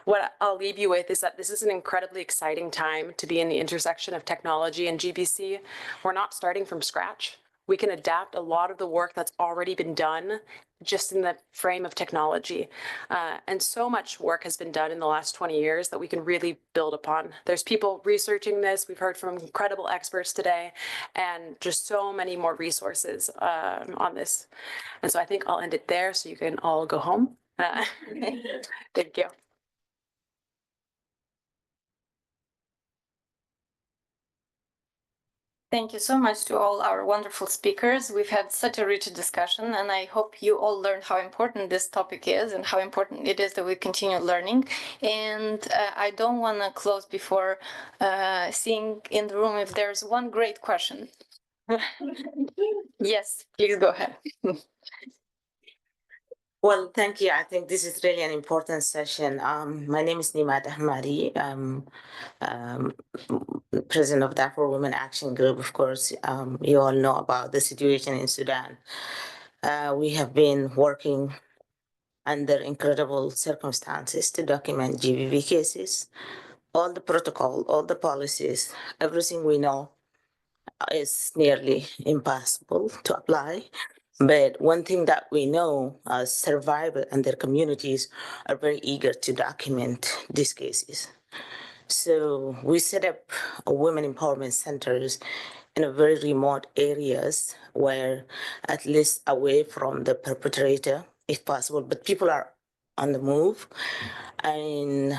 Speaker 10: what I'll leave you with is that this is an incredibly exciting time to be in the intersection of technology and GBC. We're not starting from scratch. We can adapt a lot of the work that's already been done just in the frame of technology. And so much work has been done in the last 20 years that we can really build upon. There's people researching this. We've heard from incredible experts today, and just so many more resources on this. And so I think I'll end it there so you can all go home. Thank you.
Speaker 1: Thank you so much to all our wonderful speakers. We've had such a rich discussion, and I hope you all learned how important this topic is and how important it is that we continue learning. And I don't want to close before seeing in the room if there's one great question. Yes, please go ahead.
Speaker 11: Well, thank you. I think this is really an important session. My name is Nimad Ahmadi. President of Darfur Women Action Group. Of course, you all know about the situation in Sudan. We have been working under incredible circumstances to document GBV cases. All the protocol, all the policies, everything we know is nearly impossible to apply. But one thing that we know, survivors and their communities are very eager to document these cases. So we set up women empowerment centers in a very remote areas where at least away from the perpetrator, if possible, but people are on the move. And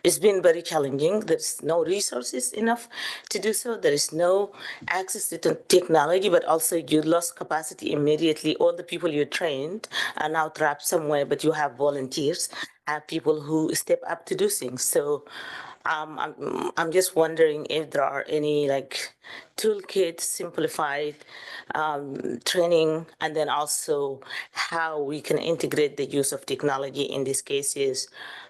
Speaker 11: it's been very challenging. There's no resources enough to do so. There is no access to technology, but also you lost capacity immediately. All the people you trained are now trapped somewhere, but you have volunteers, people who step up to do things. So I'm just wondering if there are any like toolkit, simplified training, and then also how we can integrate the use of technology in these cases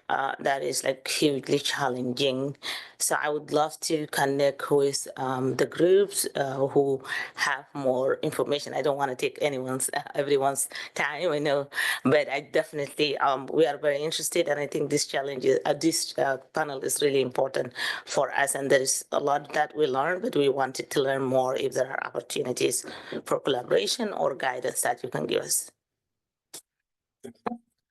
Speaker 11: that is like hugely challenging. So I would love to connect with the groups who have more information. I don't want to take everyone's time, I know, but I definitely we are very interested, and I think this challenge, this panel is really important for us. And there is a lot that we learn, but we wanted to learn more if there are opportunities for collaboration or guidance that you can give us.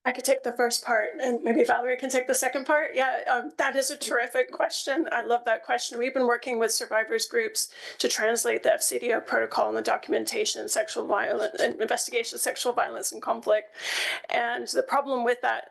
Speaker 9: I could take the first part and maybe Valerie can take the second part. Yeah, that is a terrific question. I love that question. We've been working with survivors groups to translate the FCDO protocol and the documentation, sexual violence and investigation of sexual violence and conflict. And the problem with that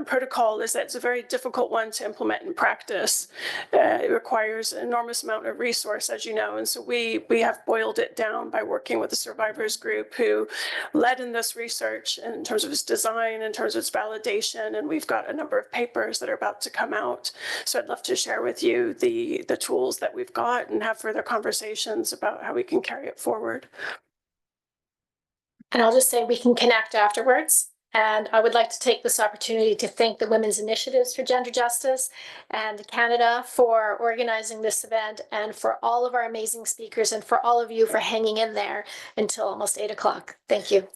Speaker 9: protocol is that it's a very difficult one to implement in practice. It requires an enormous amount of resource, as you know, and so we have boiled it down by working with the survivors group who led in this research in terms of its design, in terms of its validation, and we've got a number of papers that are about to come out. So I'd love to share with you the tools that we've got and have further conversations about how we can carry it forward.
Speaker 3: And I'll just say we can connect afterwards. And I would like to take this opportunity to thank the Women's Initiatives for Gender Justice and Canada for organizing this event, and for all of our amazing speakers, and for all of you for hanging in there until almost 8 o'clock. Thank you.